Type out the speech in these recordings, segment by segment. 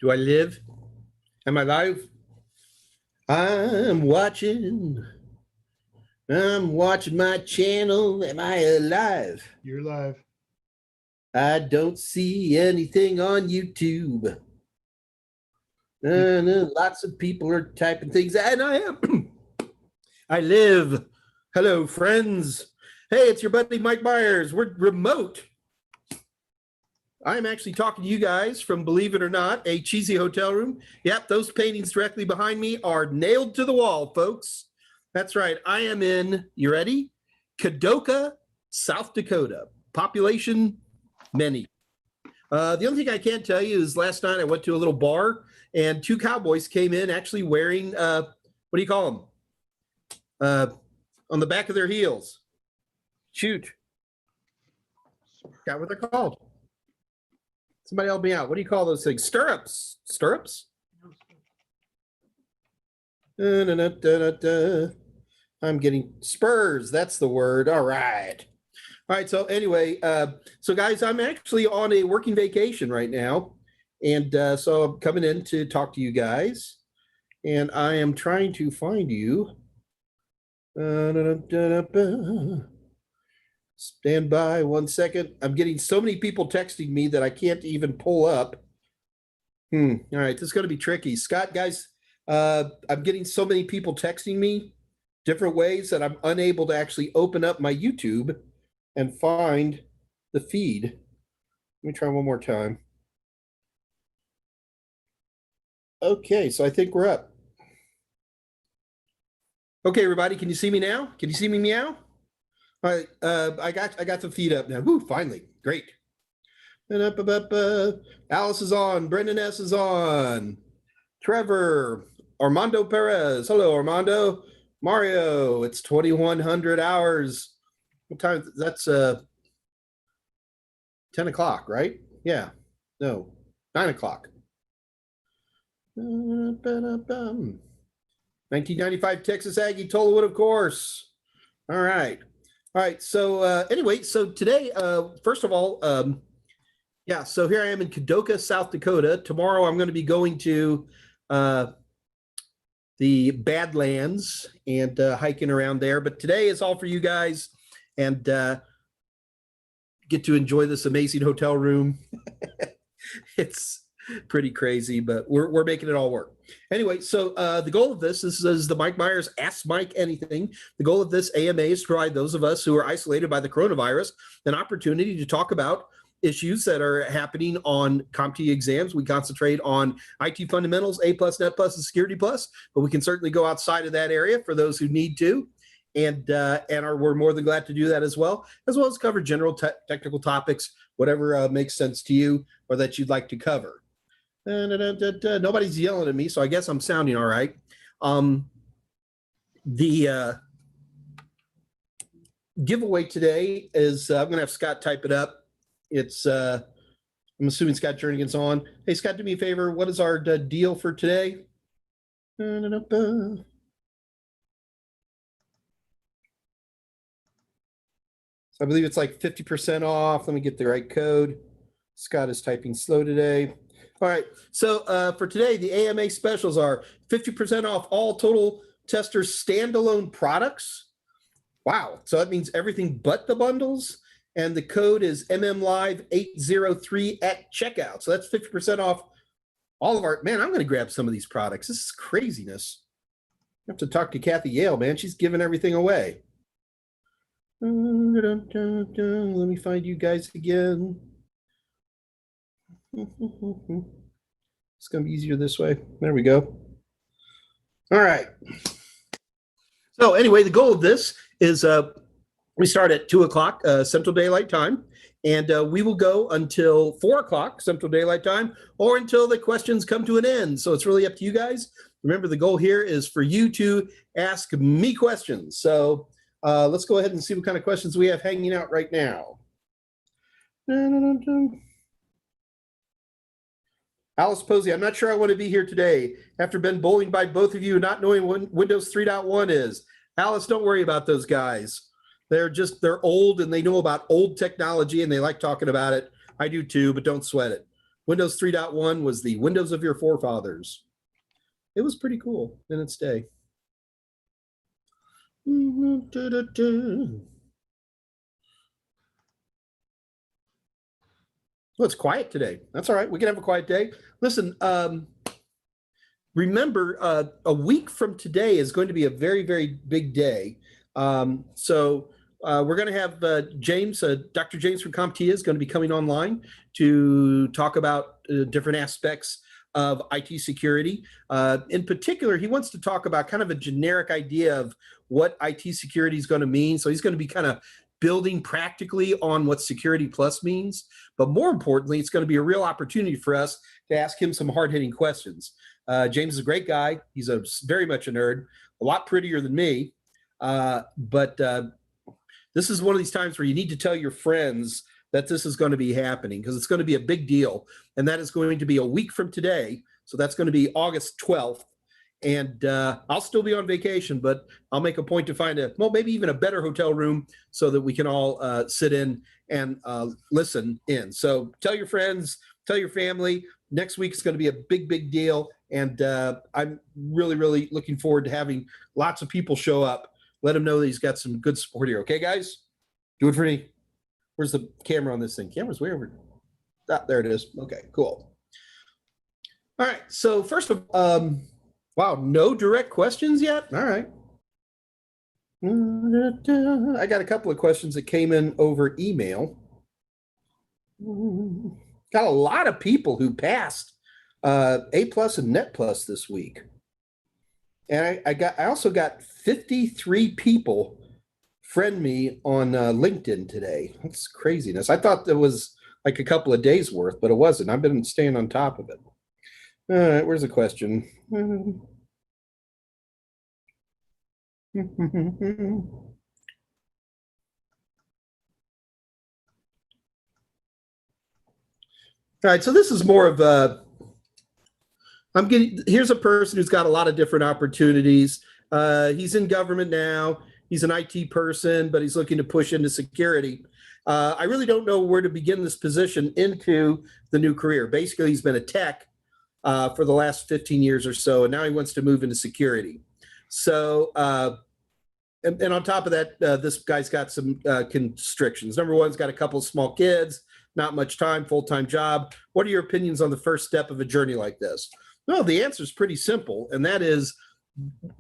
Do I live? Am I live? I'm watching my channel. Am I alive? You're live. I don't see anything on YouTube. Lots of people are typing things, and I am. I live. Hello, friends. Hey, it's your buddy Mike Meyers. We're remote. I'm actually talking to you guys from, believe it or not, a cheesy hotel room. Yep, those paintings directly behind me are nailed to the wall, folks. That's right. I am in, you ready? Kadoka, South Dakota. Population, many. The only thing I can tell you is last night I went to a little bar and two cowboys came in actually wearing, what do you call them? On the back of their heels. Shoot. Got what they're called. Somebody help me out. What do you call those things? Stirrups. Stirrups? I'm getting spurs. That's the word. All right. All right. So anyway, so guys, I'm actually on a working vacation right now. And so I'm coming in to talk to you guys. And I am trying to find you. Stand by 1 second. I'm getting so many people texting me that I can't even pull up. All right, this is going to be tricky. Scott, guys, I'm getting so many people texting me different ways that I'm unable to actually open up my YouTube and find the feed. Let me try one more time. Okay, so I think we're up. Okay, everybody, can you see me now? Can you see me meow? All right, I got the feed up now. Woo, finally, great. Alice is on. Brendan S is on. Trevor, Armando Perez. Hello, Armando. Mario, it's 2100 hours. What time? That's 10 o'clock, right? Yeah. No, 9 o'clock. 1995 Texas Aggie, Tollywood, of course. All right. All right, so anyway, so today, first of all, yeah, so here I am in Kadoka, South Dakota. Tomorrow I'm going to be going to the Badlands and hiking around there. But today is all for you guys and get to enjoy this amazing hotel room. It's pretty crazy, but we're making it all work. Anyway, so the goal of this is the Mike Meyers Ask Mike Anything. The goal of this AMA is to provide those of us who are isolated by the coronavirus an opportunity to talk about issues that are happening on CompTIA exams. We concentrate on IT fundamentals, A+, Net+, and Security+, but we can certainly go outside of that area for those who need to. And we're more than glad to do that as well as cover general technical topics, whatever makes sense to you or that you'd like to cover. Nobody's yelling at me, so I guess I'm sounding all right. The giveaway today is I'm going to have Scott type it up. It's I'm assuming Scott Jernigan's on. Hey, Scott, do me a favor. What is our deal for today? So I believe it's like 50% off. Let me get the right code. Scott is typing slow today. All right, so for today, the AMA specials are 50% off all Total Testers standalone products. Wow, so that means everything but the bundles. And the code is MMLive803 at checkout. So that's 50% off all of our, man, I'm gonna grab some of these products. This is craziness. I have to talk to Kathy Yale, man. She's giving everything away. Let me find you guys again. It's going to be easier this way. There we go. All right. So anyway, the goal of this is we start at 2 o'clock Central Daylight Time, and we will go until 4 o'clock Central Daylight Time or until the questions come to an end. So it's really up to you guys. Remember, the goal here is for you to ask me questions. So let's go ahead and see what kind of questions we have hanging out right now. Alice Posey, I'm not sure I want to be here today after been bullied by both of you not knowing what Windows 3.1 is. Alice, don't worry about those guys. They're old and they know about old technology and they like talking about it. I do too, but don't sweat it. Windows 3.1 was the Windows of your forefathers. It was pretty cool in its day. Well, it's quiet today. That's all right. We can have a quiet day. Listen, remember, a week from today is going to be a very, very big day. So we're going to have James, Dr. James from CompTIA is going to be coming online to talk about different aspects of IT security. In particular, he wants to talk about kind of a generic idea of what IT security is going to mean. So he's going to be kind of building practically on what Security Plus means. But more importantly, it's going to be a real opportunity for us to ask him some hard-hitting questions. James is a great guy. He's very much a nerd, a lot prettier than me. But this is one of these times where you need to tell your friends that this is going to be happening, because it's going to be a big deal. And that is going to be a week from today. So that's going to be August 12th. And I'll still be on vacation, but I'll make a point to find maybe even a better hotel room so that we can all sit in and listen in. So tell your friends, tell your family. Next week is going to be a big, big deal. And I'm really, really looking forward to having lots of people show up. Let him know that he's got some good support here. Okay, guys? Do it for me. Where's the camera on this thing? Camera's way over. Ah, there it is. Okay, cool. All right. So first of all, wow, no direct questions yet? All right. I got a couple of questions that came in over email. Got a lot of people who passed A+ and Net Plus this week. And I also got 53 people friend me on LinkedIn today. That's craziness. I thought there was like a couple of days worth, but it wasn't. I've been staying on top of it. All right, where's the question? All right, so this is more of a, here's a person who's got a lot of different opportunities. He's in government now. He's an IT person, but he's looking to push into security. I really don't know where to begin this position into the new career. Basically, he's been a tech for the last 15 years or so, and now he wants to move into security. So, and on top of that, this guy's got some constrictions. Number one, he's got a couple of small kids, not much time, full-time job. What are your opinions on the first step of a journey like this? Well, the answer is pretty simple, and that is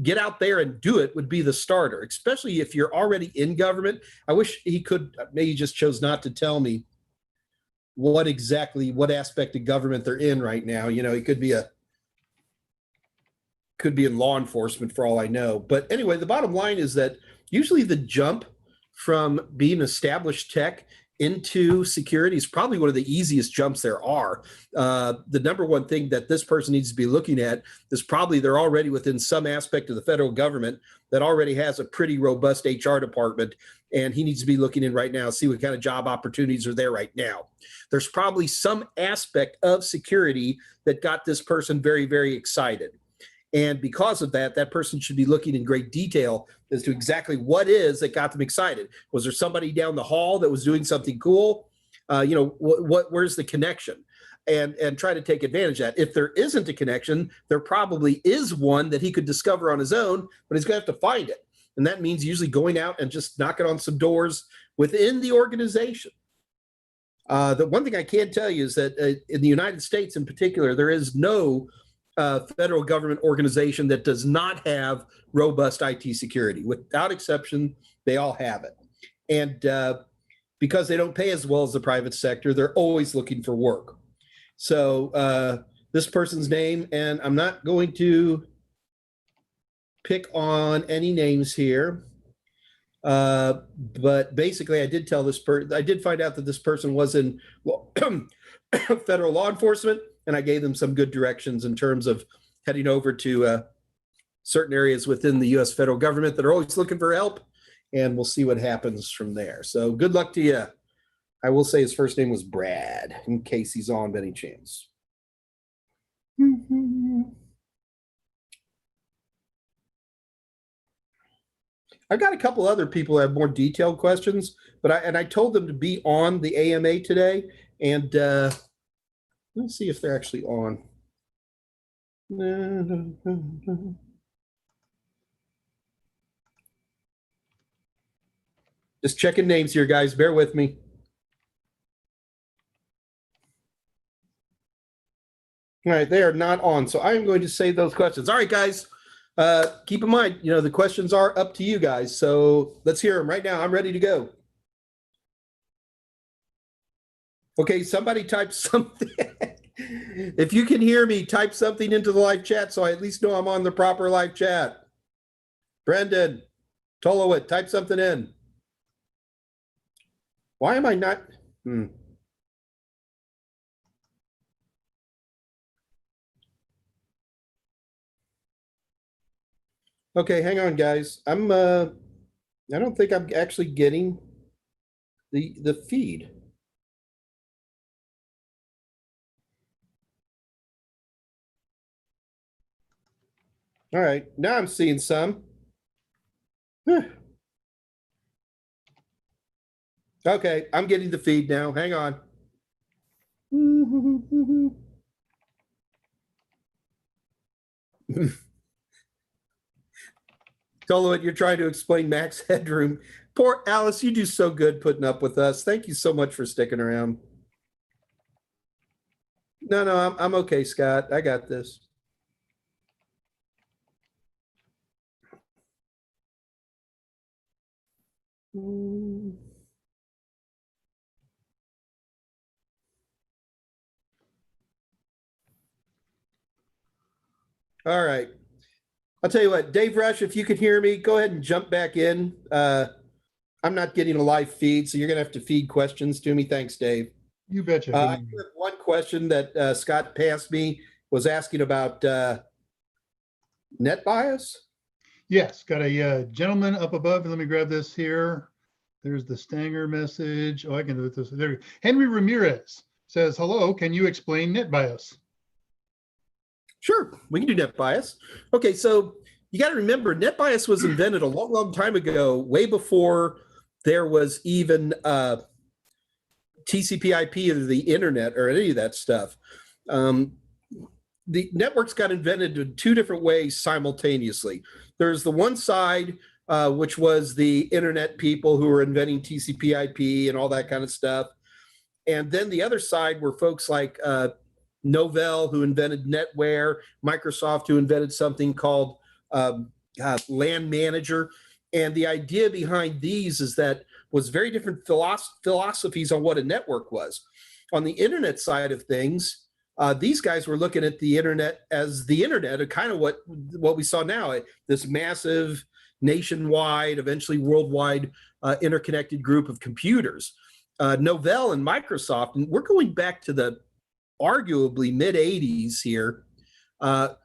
get out there and do it would be the starter, especially if you're already in government. I wish he could, maybe he just chose not to tell me what aspect of government they're in right now. You know, he could be in law enforcement for all I know. But anyway, the bottom line is that usually the jump from being established tech into security is probably one of the easiest jumps there are. The number one thing that this person needs to be looking at is probably they're already within some aspect of the federal government that already has a pretty robust HR department, and he needs to be looking in right now, see what kind of job opportunities are there right now. There's probably some aspect of security that got this person very, very excited. And because of that, that person should be looking in great detail as to exactly what is that got them excited. Was there somebody down the hall that was doing something cool? You know, where's the connection? And try to take advantage of that. If there isn't a connection, there probably is one that he could discover on his own, but he's going to have to find it. And that means usually going out and just knocking on some doors within the organization. The one thing I can tell you is that in the United States in particular, there is no federal government organization that does not have robust IT security. Without exception, they all have it. And because they don't pay as well as the private sector, they're always looking for work. So this person's name, and I'm not going to pick on any names here, but basically I did tell this person, I did find out that this person was in federal law enforcement, and I gave them some good directions in terms of heading over to certain areas within the U.S. federal government that are always looking for help, and we'll see what happens from there. So good luck to you. I will say his first name was Brad, in case he's on by any chance. I've got a couple other people who have more detailed questions, but I told them to be on the AMA today, and Let's see if they're actually on. Just checking names here, guys. Bear with me. All right, they are not on. So I'm going to save those questions. All right, guys. Keep in mind, the questions are up to you guys. So let's hear them right now. I'm ready to go. Okay, somebody type something. If you can hear me, type something into the live chat so I at least know I'm on the proper live chat. Brendan, Tolowit, type something in. Why am I not? Okay, hang on, guys. I don't think I'm actually getting the feed. All right, now I'm seeing some. Okay, I'm getting the feed now. Hang on. Tolowit, you're trying to explain max headroom. Poor Alice, you do so good putting up with us. Thank you so much for sticking around. No, I'm okay, Scott. I got this. All right. I'll tell you what, Dave Rush, if you could hear me, go ahead and jump back in. I'm not getting a live feed, so you're going to have to feed questions to me. Thanks, Dave. You betcha. I have one question that Scott passed me, was asking about NetBIOS. Yes, got a gentleman up above. Let me grab this here. There's the Stanger message. Oh, I can do this. There. Henry Ramirez says, hello, can you explain NetBIOS? Sure, we can do NetBIOS. Okay, so you got to remember, NetBIOS was invented a long, long time ago, way before there was even TCP/IP or the internet or any of that stuff. The networks got invented in two different ways simultaneously. There's the one side, which was the internet people who were inventing TCP/IP and all that kind of stuff. And then the other side were folks like Novell, who invented NetWare, Microsoft, who invented something called LAN Manager. And the idea behind these is that was very different philosophies on what a network was. On the internet side of things, these guys were looking at the internet as the internet, kind of what we saw now, this massive, nationwide, eventually worldwide interconnected group of computers. Novell and Microsoft, and we're going back to the arguably mid-'80s here,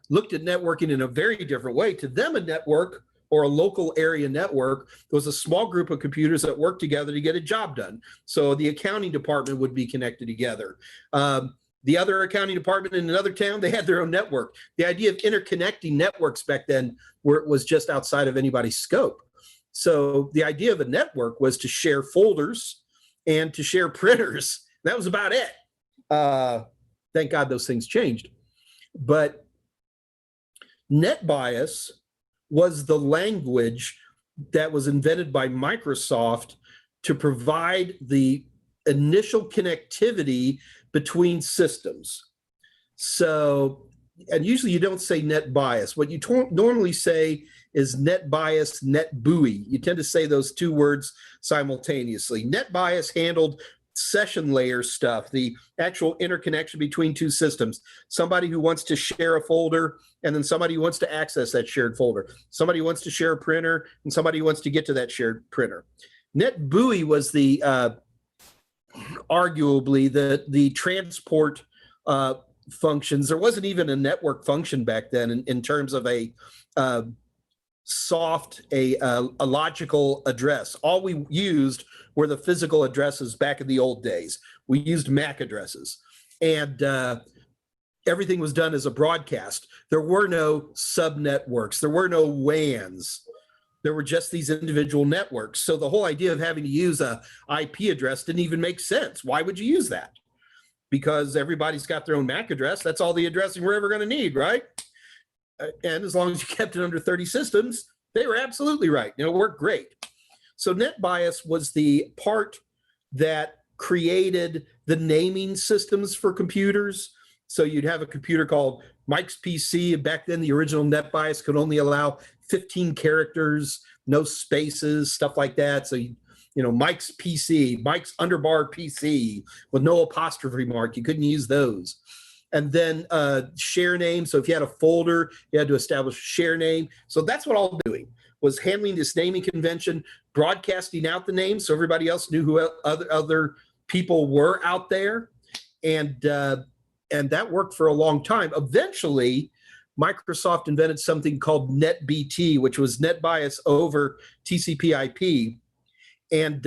looked at networking in a very different way. To them, a network or a local area network was a small group of computers that worked together to get a job done. So the accounting department would be connected together. The other accounting department in another town, they had their own network. The idea of interconnecting networks back then was just outside of anybody's scope. So the idea of a network was to share folders and to share printers. That was about it. Thank God those things changed. But NetBIOS was the language that was invented by Microsoft to provide the initial connectivity between systems. So, and usually you don't say NetBIOS. What you normally say is NetBIOS, NetBUI. You tend to say those two words simultaneously. NetBIOS handled session layer stuff, the actual interconnection between two systems. Somebody who wants to share a folder, and then somebody who wants to access that shared folder. Somebody who wants to share a printer, and somebody who wants to get to that shared printer. NetBUI was the arguably the transport functions. There wasn't even a network function back then in terms of a logical address. All we used were the physical addresses back in the old days. We used MAC addresses, and everything was done as a broadcast. There were no subnetworks. There were no WANs. There were just these individual networks. So the whole idea of having to use a IP address didn't even make sense. Why would you use that? because everybody's got their own MAC address. That's all the addressing we're ever going to need, right? And as long as you kept it under 30 systems, they were absolutely right. It worked great. So NetBIOS was the part that created the naming systems for computers. So you'd have a computer called Mike's PC. And back then, the original NetBIOS could only allow 15 characters, no spaces, stuff like that. So, Mike's PC, Mike's underbar PC with no apostrophe mark. You couldn't use those. And then share name. So if you had a folder, you had to establish a share name. So that's what I'm doing, was handling this naming convention, broadcasting out the names so everybody else knew who other people were out there. And that worked for a long time. Eventually, Microsoft invented something called NetBT, which was NetBIOS over TCP/IP. And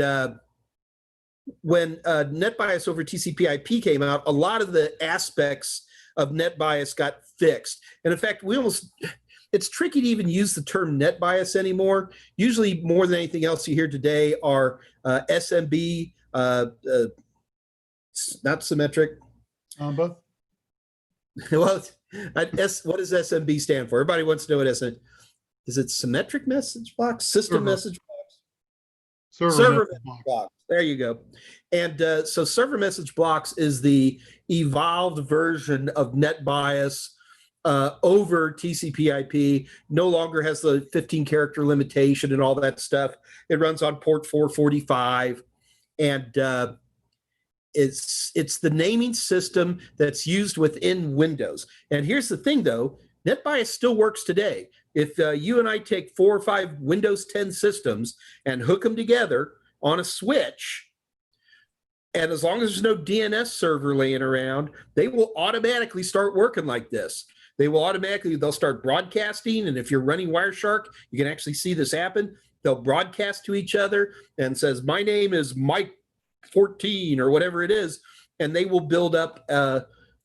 when NetBIOS over TCP/IP came out, a lot of the aspects of NetBIOS got fixed. And in fact, it's tricky to even use the term NetBIOS anymore. Usually, more than anything else you hear today are SMB, not symmetric. Both. Well, what does SMB stand for? Everybody wants to know what SMB is. It symmetric message box, system message box, server message box. There you go. And so server message box is the evolved version of NetBIOS over TCP/IP. No longer has the 15 character limitation and all that stuff. It runs on port 445, and it's the naming system that's used within Windows. And here's the thing, though, NetBIOS still works today. If you and I take 4 or 5 Windows 10 systems and hook them together on a switch, and as long as there's no DNS server laying around, they will automatically start working like this. They'll start broadcasting, and if you're running Wireshark, you can actually see this happen. They'll broadcast to each other and says, my name is Mike 14 or whatever it is, and they will build up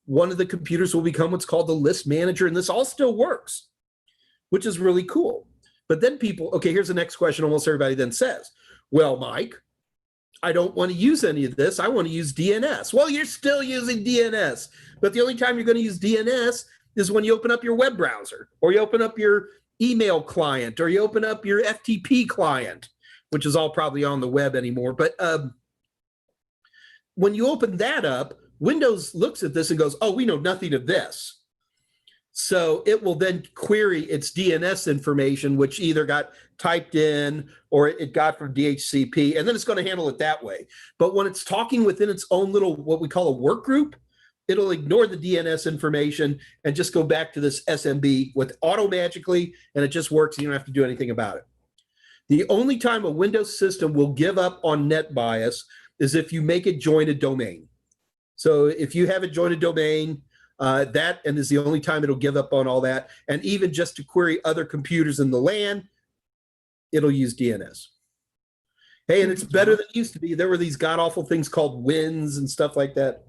one of the computers will become what's called the list manager, and this all still works, which is really cool. But then here's the next question almost everybody then says, well, Mike, I don't want to use any of this. I want to use DNS. Well, you're still using DNS, but the only time you're going to use DNS is when you open up your web browser, or you open up your email client, or you open up your FTP client, which is all probably on the web anymore. But when you open that up, Windows looks at this and goes, oh, we know nothing of this. So it will then query its DNS information, which either got typed in or it got from DHCP, and then it's going to handle it that way. But when it's talking within its own little, what we call a work group, it'll ignore the DNS information and just go back to this SMB with magically, and it just works. And you don't have to do anything about it. The only time a Windows system will give up on NetBIOS is if you make it join a domain. So if you have it join a domain, that is the only time it'll give up on all that. And even just to query other computers in the LAN, it'll use DNS. Hey, and it's better than it used to be. There were these god-awful things called WINs and stuff like that.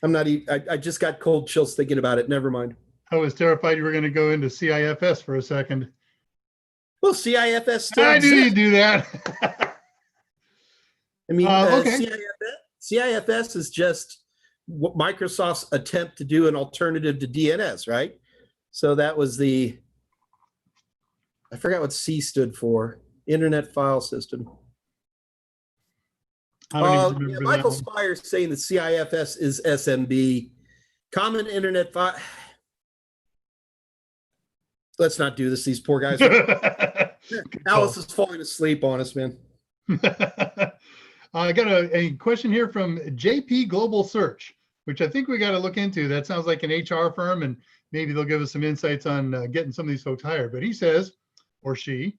I just got cold chills thinking about it. Never mind. I was terrified you were going to go into CIFS for a second. Well, CIFS still I exists. knew you'd do that. I mean, okay. CIFS is just Microsoft's attempt to do an alternative to DNS, right? So that was I forgot what C stood for, Internet File System. I don't even remember Michael that one. Spires saying that CIFS is SMB, Common Internet File. Let's not do this. These poor guys. Alice is falling asleep on us, man. I got a question here from JP Global Search, which I think we got to look into. That sounds like an HR firm, and maybe they'll give us some insights on getting some of these folks hired. But he says, or she,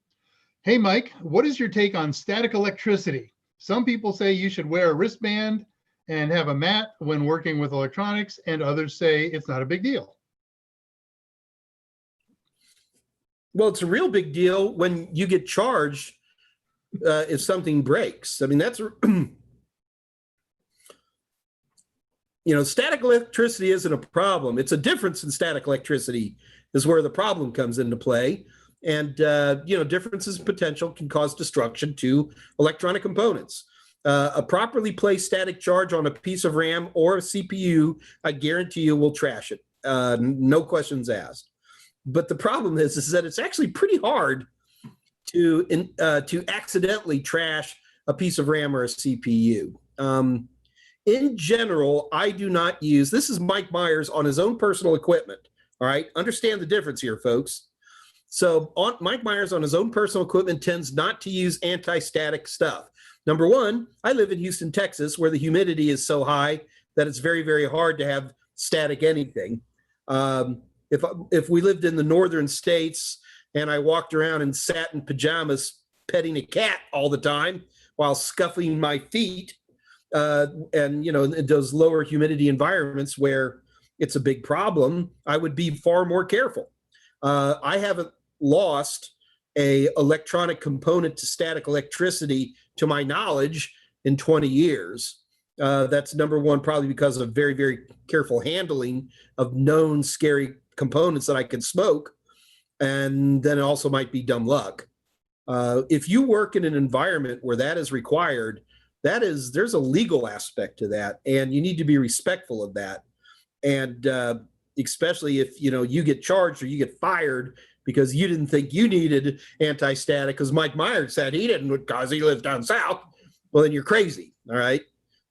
hey, Mike, what is your take on static electricity? Some people say you should wear a wristband and have a mat when working with electronics, and others say it's not a big deal. Well, it's a real big deal when you get charged if something breaks. I mean, that's, static electricity isn't a problem. It's a difference in static electricity is where the problem comes into play. And, differences in potential can cause destruction to electronic components. A properly placed static charge on a piece of RAM or a CPU, I guarantee you will trash it. No questions asked. But the problem is that it's actually pretty hard to accidentally trash a piece of RAM or a CPU. In general, I do not use, this is Mike Meyers on his own personal equipment. All right, understand the difference here, folks. So Mike Meyers on his own personal equipment tends not to use anti-static stuff. Number one, I live in Houston, Texas, where the humidity is so high that it's very, very hard to have static anything. If we lived in the northern states and I walked around and sat in pajamas petting a cat all the time while scuffing my feet, and you know, in those lower humidity environments where it's a big problem, I would be far more careful. I haven't lost a electronic component to static electricity, to my knowledge, in 20 years. That's number one, probably because of very, very careful handling of known scary components that I can smoke. And then it also might be dumb luck. If you work in an environment where that is required, there's a legal aspect to that, and you need to be respectful of that. And especially if you get charged or you get fired because you didn't think you needed anti-static because Mike Meyers said he didn't because he lives down south. Well, then you're crazy. All right,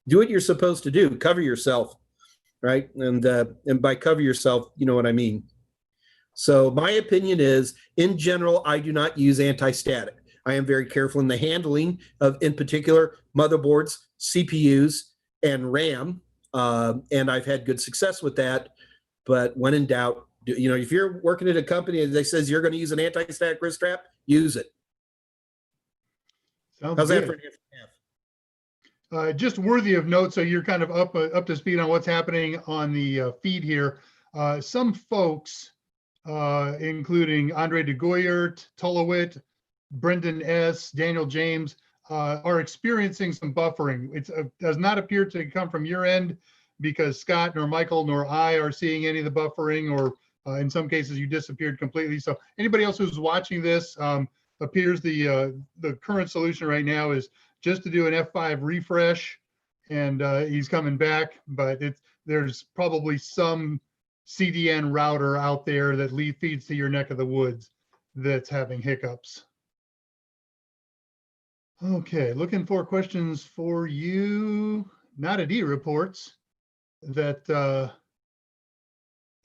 do what you're supposed to do. Cover yourself, right? And by cover yourself, you know what I mean. So my opinion is, in general, I do not use anti-static. I am very careful in the handling of, in particular, motherboards, CPUs, and RAM. And I've had good success with that. But when in doubt, if you're working at a company that says you're going to use an anti-static wrist strap, use it. Sounds How's good. That for an half? Just worthy of note, so you're kind of up to speed on what's happening on the feed here. Some folks, including Andre de Goyert, Tullowit, Brendan S., Daniel James, are experiencing some buffering. It does not appear to come from your end, because Scott nor Michael nor I are seeing any of the buffering, or in some cases you disappeared completely. So anybody else who's watching this, appears the current solution right now is just to do an F5 refresh, and he's coming back. But there's probably some CDN router out there that feeds to your neck of the woods that's having hiccups. Okay, looking for questions for you. Not at reports that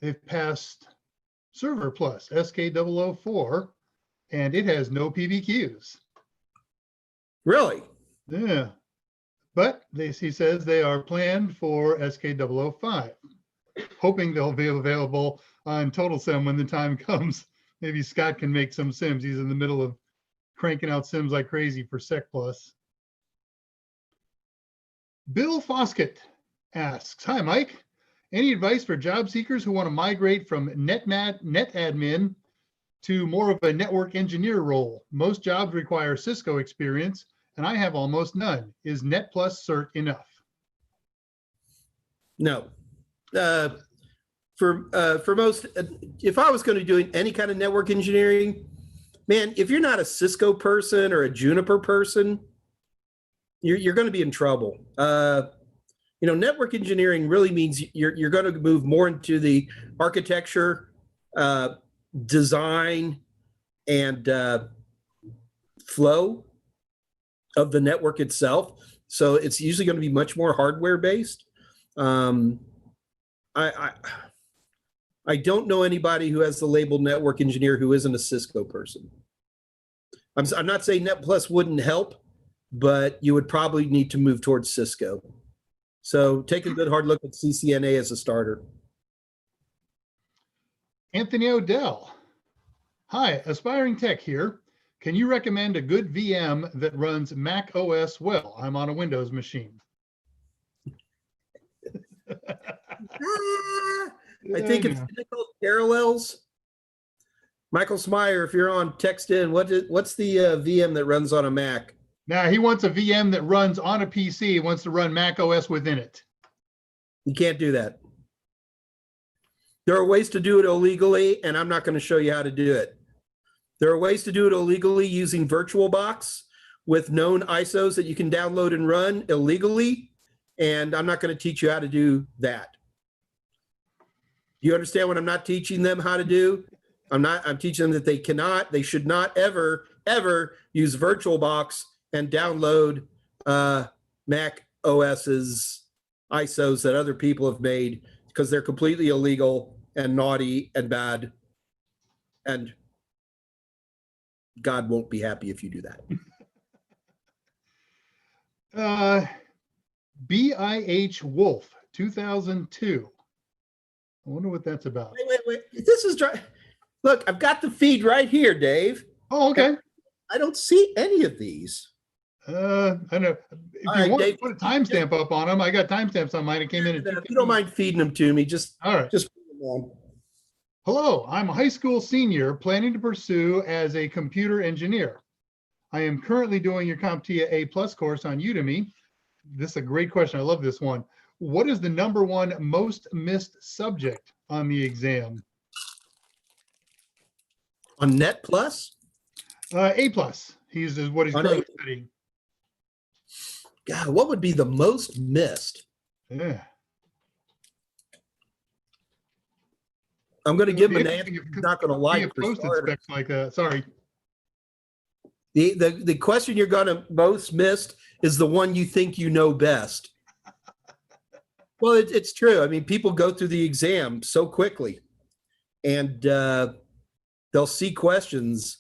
they've passed Server Plus SK004, and it has no PBQs. Really? Yeah, but he says they are planned for SK005, hoping they'll be available on TotalSim when the time comes. Maybe Scott can make some sims. He's in the middle of cranking out sims like crazy for Sec Plus. Bill Foskett asks, hi, Mike. Any advice for job seekers who want to migrate from NetAdmin to more of a network engineer role? Most jobs require Cisco experience, and I have almost none. Is Net Plus cert enough? No. For most, if I was going to do any kind of network engineering, man, if you're not a Cisco person or a Juniper person, you're going to be in trouble. Network engineering really means you're going to move more into the architecture, design, and flow of the network itself. So it's usually going to be much more hardware based. I don't know anybody who has the label network engineer who isn't a Cisco person. I'm not saying Net Plus wouldn't help, but you would probably need to move towards Cisco. So take a good hard look at CCNA as a starter. Anthony Odell. Hi, aspiring tech here. Can you recommend a good VM that runs Mac OS well? I'm on a Windows machine. I think it's called Parallels. Michael Smyer, if you're on, text in. What's the VM that runs on a Mac? Now, he wants a VM that runs on a PC. He wants to run Mac OS within it. You can't do that. There are ways to do it illegally, and I'm not going to show you how to do it. There are ways to do it illegally using VirtualBox, with known ISOs that you can download and run illegally, and I'm not going to teach you how to do that. Do you understand what I'm not teaching them how to do? I'm teaching them that they should not ever use VirtualBox and download Mac OS's ISOs that other people have made, because they're completely illegal and naughty and bad, and God won't be happy if you do that. BIH Wolf 2002. I wonder what that's about. Wait. This is dry. Look, I've got the feed right here, Dave. Oh, okay. I don't see any of these. I know. If All you right, want Dave, to put a timestamp up on them, I got timestamps on mine. It came in at if you don't mind feeding them to me, just all right. just put them on. Hello, I'm a high school senior planning to pursue as a computer engineer. I am currently doing your CompTIA A+ course on Udemy. This is a great question. I love this one. What is the #1 most missed subject on the exam? On Net Plus? A+. He's what he's On currently A+. studying. God, what would be the most missed? Yeah. I'm going to give him an Interesting answer if he's not going to like. For posted starters. specs like that. Sorry. The question you're going to most miss is the one you think you know best. Well, it's true. I mean, people go through the exam so quickly, and they'll see questions,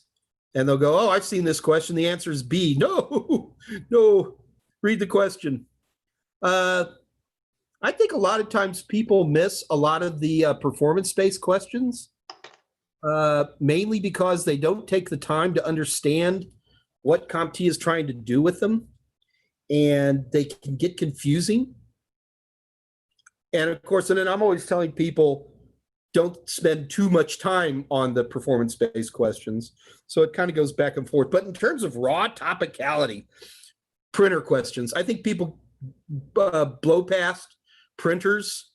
and they'll go, "Oh, I've seen this question. The answer is B." No, no. Read the question. I think a lot of times people miss a lot of the performance-based questions, mainly because they don't take the time to understand what CompTIA is trying to do with them, and they can get confusing. And of course, and then I'm always telling people, don't spend too much time on the performance-based questions. So it kind of goes back and forth. But in terms of raw topicality, printer questions, I think people blow past printers,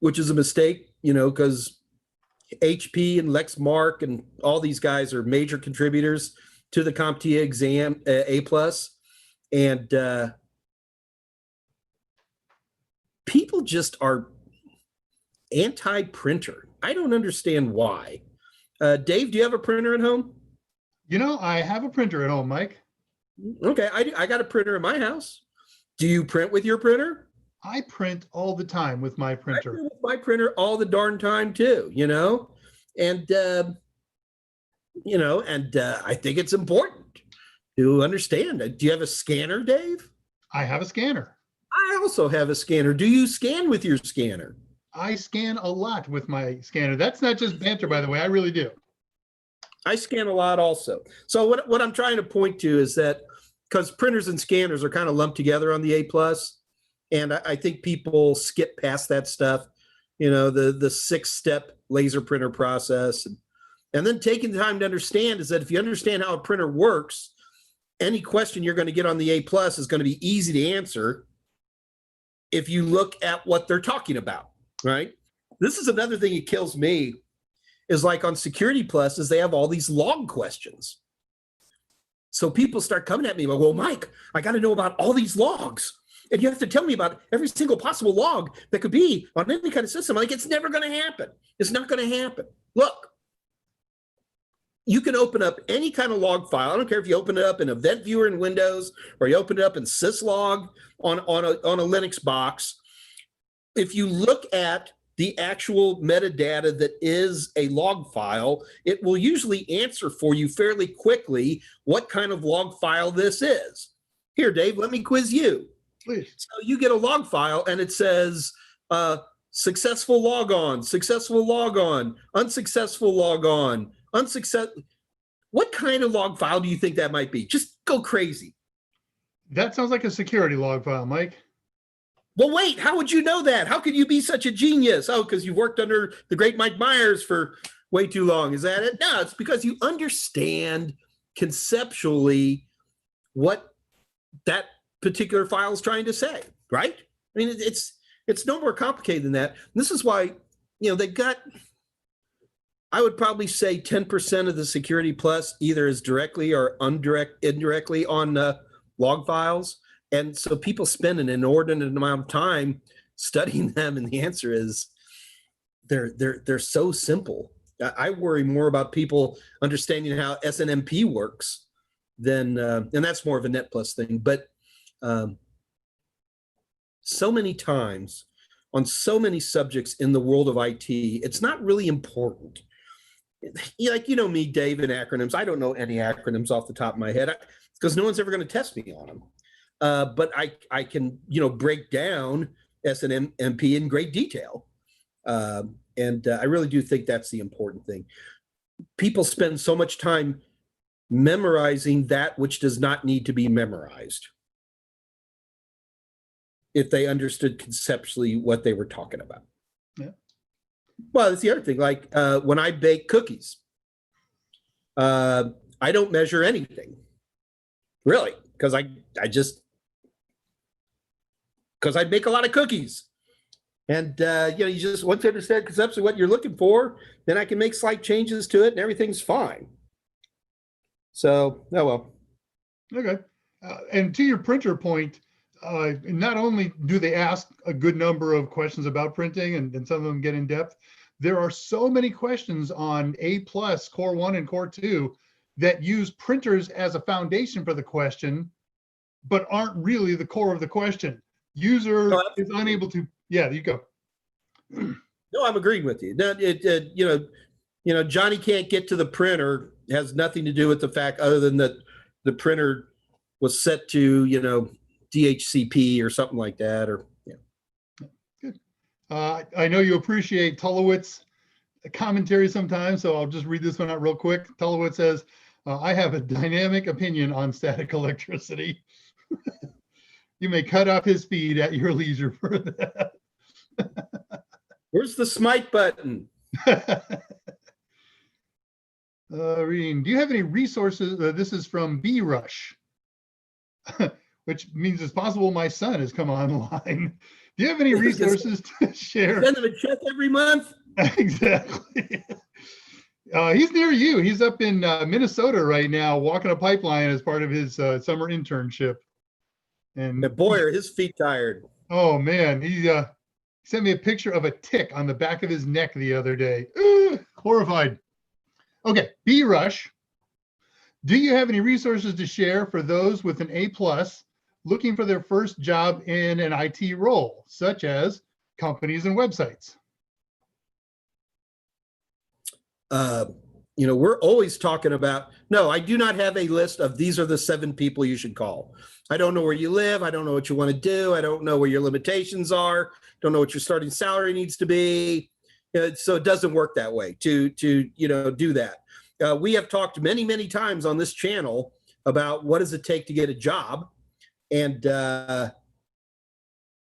which is a mistake, because HP and Lexmark and all these guys are major contributors to the CompTIA exam A+. And people just are anti-printer. I don't understand why. Dave, do you have a printer at home? I have a printer at home, Mike. Okay, I got a printer in my house. Do you print with your printer? I print all the time with my I printer. print with my printer all the darn time too, and I think it's important to understand. Do you have a scanner, Dave? I have a scanner. I also have a scanner. Do you scan with your scanner? I scan a lot with my scanner. That's not just banter, by the way. I really do. I scan a lot also. So what I'm trying to point to is that, because printers and scanners are kind of lumped together on the A+, and I think people skip past that stuff, the 6-step laser printer process. And then taking the time to understand is that if you understand how a printer works, any question you're going to get on the A+ is going to be easy to answer if you look at what they're talking about, right? This is another thing that kills me, is like on Security Plus, is they have all these log questions. So people start coming at me like, well, Mike, I got to know about all these logs. And you have to tell me about every single possible log that could be on any kind of system. Like, it's never going to happen. It's not going to happen. Look, you can open up any kind of log file. I don't care if you open it up in Event Viewer in Windows or you open it up in syslog on a Linux box. If you look at the actual metadata that is a log file, it will usually answer for you fairly quickly what kind of log file this is. Here, Dave, let me quiz you. Please. So you get a log file and it says successful log on, unsuccessful log on, What kind of log file do you think that might be? Just go crazy. That sounds like a security log file, Mike. Well, wait, how would you know that? How could you be such a genius? Oh, because you worked under the great Mike Meyers for way too long. Is that it? No, it's because you understand conceptually what that particular file is trying to say, right? I mean, it's no more complicated than that. And this is why, they've got I would probably say 10% of the Security Plus either is directly or indirectly on log files. And so people spend an inordinate amount of time studying them. And the answer is they're so simple. I worry more about people understanding how SNMP works than, and that's more of a NetPlus thing. But so many times on so many subjects in the world of IT, it's not really important. Like, you know me, Dave, and acronyms. I don't know any acronyms off the top of my head because no one's ever going to test me on them. But I can, break down SNMP in great detail. And I really do think that's the important thing. People spend so much time memorizing that which does not need to be memorized if they understood conceptually what they were talking about. Yeah. Well, that's the other thing. Like when I bake cookies, I don't measure anything, really, because I make a lot of cookies. And, you just, once you understand conceptually what you're looking for, then I can make slight changes to it and everything's fine. So, oh well. Okay. And to your printer point, not only do they ask a good number of questions about printing and some of them get in depth, there are so many questions on A+, Core 1 and Core 2 that use printers as a foundation for the question, but aren't really the core of the question. User is unable to, yeah, there you go. No, I'm agreeing with you. Now, Johnny can't get to the printer has nothing to do with the fact other than that the printer was set to, DHCP or something like that, or yeah. Good. I know you appreciate Tulowitz commentary sometimes, so I'll just read this one out real quick. Tulowitz says, I have a dynamic opinion on static electricity. You may cut off his feed at your leisure for that. Where's the smite button? Reading, do you have any resources? This is from B-Rush. Which means it's possible my son has come online. Do you have any resources to share? Send him a check every month. Exactly. He's near you. He's up in Minnesota right now, walking a pipeline as part of his summer internship. And boy, are his feet tired. Oh man, he sent me a picture of a tick on the back of his neck the other day. Horrified. Okay, B-Rush. Do you have any resources to share for those with an A+ looking for their first job in an IT role, such as companies and websites? We're always talking about, no, I do not have a list of these are the 7 people you should call. I don't know where you live. I don't know what you want to do. I don't know where your limitations are. Don't know what your starting salary needs to be. So it doesn't work that way to do that. We have talked many, many times on this channel about what does it take to get a job. And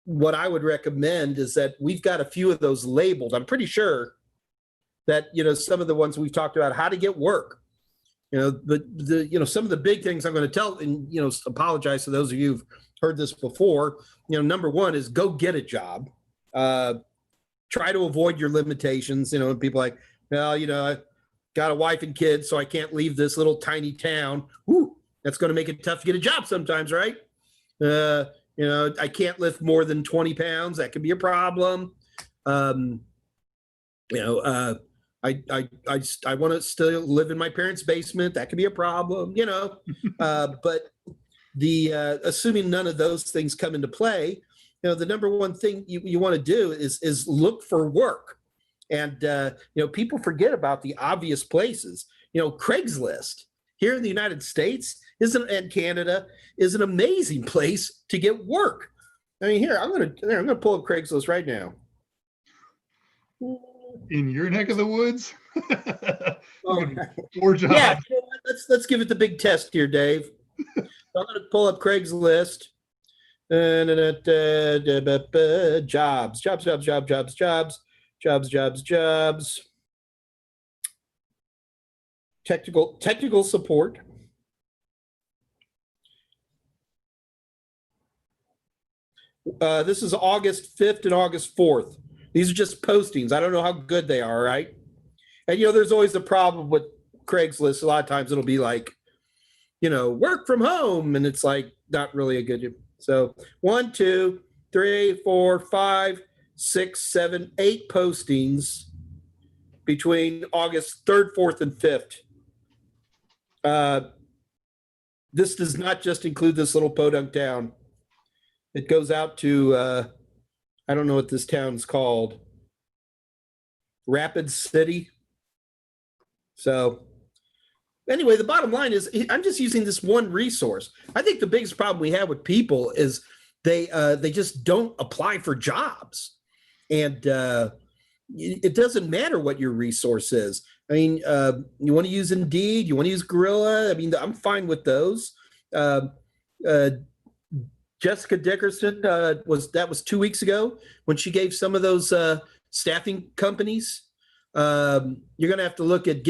what I would recommend is that we've got a few of those labeled. I'm pretty sure that, some of the ones we've talked about, how to get work, but some of the big things I'm going to tell, and, apologize to those of you who've heard this before, number one is go get a job. Try to avoid your limitations. People like, well, I got a wife and kids, so I can't leave this little tiny town. Ooh, that's going to make it tough to get a job sometimes, right? I can't lift more than 20 pounds. That could be a problem. I want to still live in my parents' basement. That could be a problem, but assuming none of those things come into play, the number one thing you want to do is look for work. And, people forget about the obvious places. Craigslist here in the United States and Canada is an amazing place to get work. I mean, here, I'm going to pull up Craigslist right now. In your neck of the woods? Oh, Poor job. Yeah, let's give it the big test here, Dave. So I'm going to pull up Craigslist. Jobs. Technical support. This is August 5th and August 4th. These are just postings. I don't know how good they are, right? And, there's always the problem with Craigslist. A lot of times it'll be like, work from home. And it's like not really a good. So 1, 2, 3, 4, 5, 6, 7, 8 postings between August 3rd, 4th, and 5th. This does not just include this little podunk town. It goes out to, I don't know what this town's called. Rapid City. So anyway, the bottom line is I'm just using this one resource. I think the biggest problem we have with people is they just don't apply for jobs. And it doesn't matter what your resource is. I mean, you want to use Indeed, you want to use Gorilla. I mean, I'm fine with those. Jessica Dickerson was 2 weeks ago when she gave some of those staffing companies. You're going to have to look at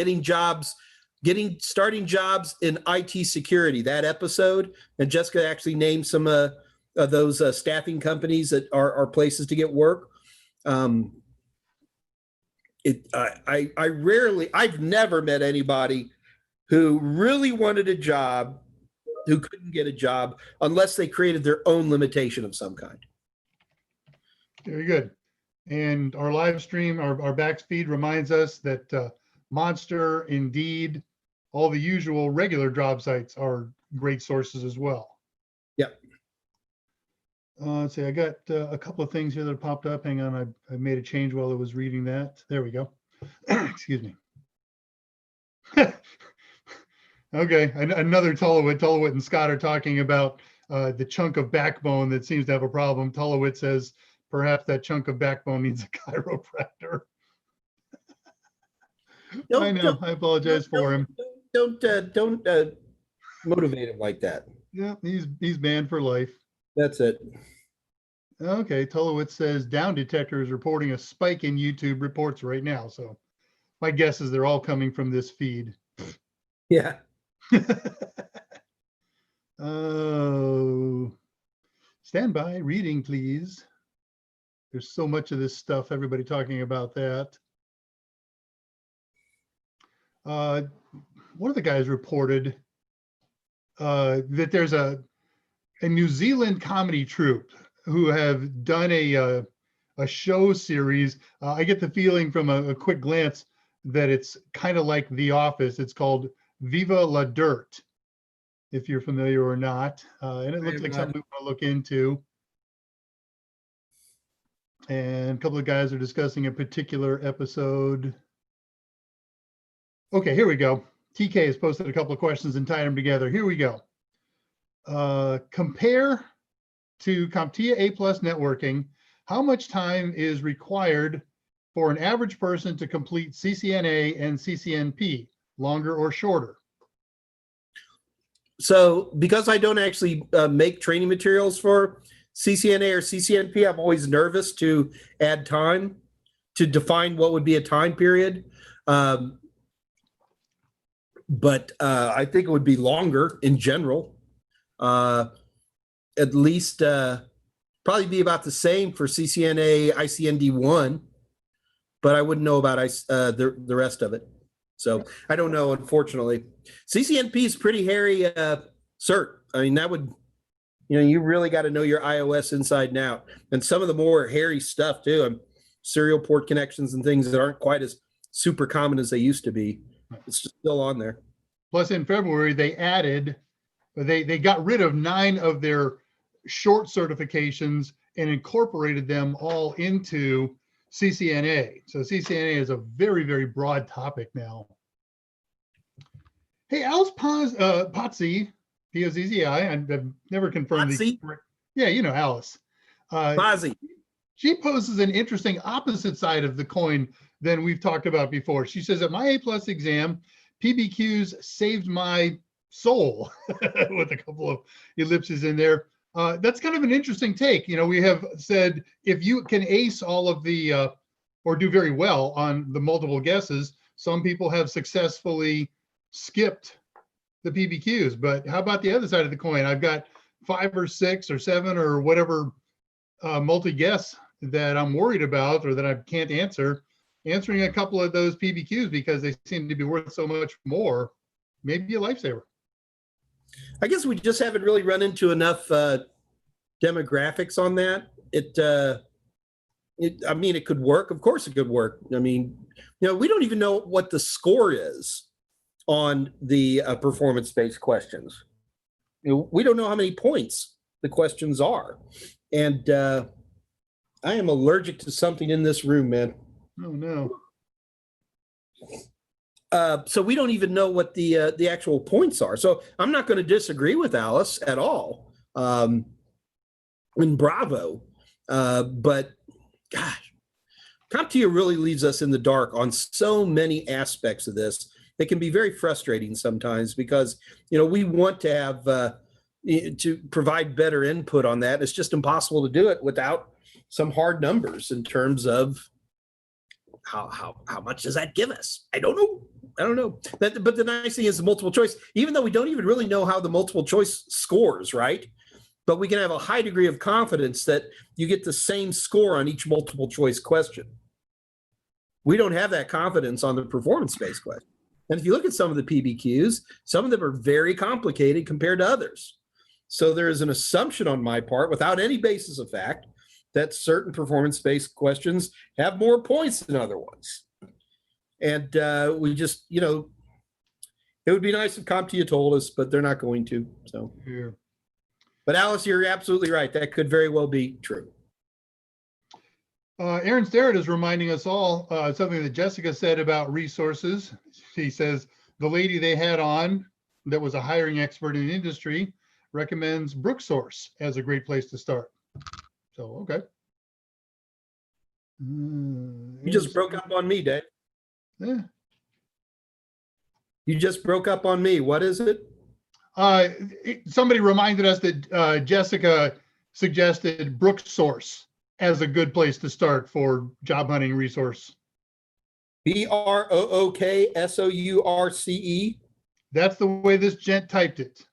starting jobs in IT security, that episode. And Jessica actually named some of those staffing companies that are places to get work. I've never met anybody who really wanted a job who couldn't get a job unless they created their own limitation of some kind. Very good. And our live stream, our back feed reminds us that Monster, Indeed, all the usual regular job sites are great sources as well. Yep. Let's see, I got a couple of things here that popped up. Hang on, I made a change while I was reading that. There we go. Excuse me. Okay, another Tullowit and Scott are talking about the chunk of backbone that seems to have a problem. Tullowit says perhaps that chunk of backbone needs a chiropractor. I know. I apologize for him. Don't motivate him like that. Yeah, he's banned for life. That's it. Okay, Tullowit says Down Detector is reporting a spike in YouTube reports right now. So my guess is they're all coming from this feed. Yeah. Oh, stand by, reading, please. There's so much of this stuff, everybody talking about that. One of the guys reported that there's a New Zealand comedy troupe who have done a show series. I get the feeling from a quick glance that it's kind of like The Office. It's called Viva La Dirt, if you're familiar or not. And it looks like something we want to look into. And a couple of guys are discussing a particular episode. Okay, here we go. TK has posted a couple of questions and tied them together. Here we go. Compare to CompTIA A+ networking, how much time is required for an average person to complete CCNA and CCNP, longer or shorter? So because I don't actually make training materials for CCNA or CCNP, I'm always nervous to add time to define what would be a time period. But I think it would be longer in general. At least probably be about the same for CCNA, ICND1, but I wouldn't know about the rest of it. So I don't know, unfortunately. CCNP is pretty hairy cert. I mean, that would, you really got to know your iOS inside and out. And some of the more hairy stuff too, serial port connections and things that aren't quite as super common as they used to be. It's just still on there. Plus in February, they added, they got rid of 9 of their short certifications and incorporated them all into CCNA. So CCNA is a very, very broad topic now. Hey, Alice Pozzi, P-O-Z-Z-I, I've never confirmed the correct. Yeah, Alice. Pozzi. She poses an interesting opposite side of the coin than we've talked about before. She says, at my A+ exam, PBQs saved my soul, with a couple of ellipses in there. That's kind of an interesting take. We have said if you can ace all of the, or do very well on the multiple guesses, some people have successfully skipped the PBQs. But how about the other side of the coin? I've got 5 or 6 or 7 or whatever multi-guess that I'm worried about or that I can't answer. answering a couple of those PBQs because they seem to be worth so much more, maybe a lifesaver. I guess we just haven't really run into enough demographics on that. I mean, it could work. Of course it could work. I mean, we don't even know what the score is on the performance-based questions. We don't know how many points the questions are. And I am allergic to something in this room, man. Oh, no. So we don't even know what the actual points are. So I'm not going to disagree with Alice at all. And bravo. But gosh, CompTIA really leaves us in the dark on so many aspects of this. It can be very frustrating sometimes because, we want to have to provide better input on that. It's just impossible to do it without some hard numbers in terms of how much does that give us? I don't know. But the nice thing is the multiple choice, even though we don't even really know how the multiple choice scores, right? But we can have a high degree of confidence that you get the same score on each multiple choice question. We don't have that confidence on the performance-based question. And if you look at some of the PBQs, some of them are very complicated compared to others. So there is an assumption on my part, without any basis of fact, that certain performance-based questions have more points than other ones. And we just, it would be nice if CompTIA told us, but they're not going to. So, Yeah. But Alice, you're absolutely right. That could very well be true. Aaron Starrett is reminding us all something that Jessica said about resources. She says the lady they had on that was a hiring expert in the industry recommends BrookSource as a great place to start. So, okay. You just broke up on me, Dave. Yeah. You just broke up on me. What is it? Somebody reminded us that Jessica suggested BrookSource as a good place to start for job hunting resource. BROOKSOURCE. That's the way this gent typed it.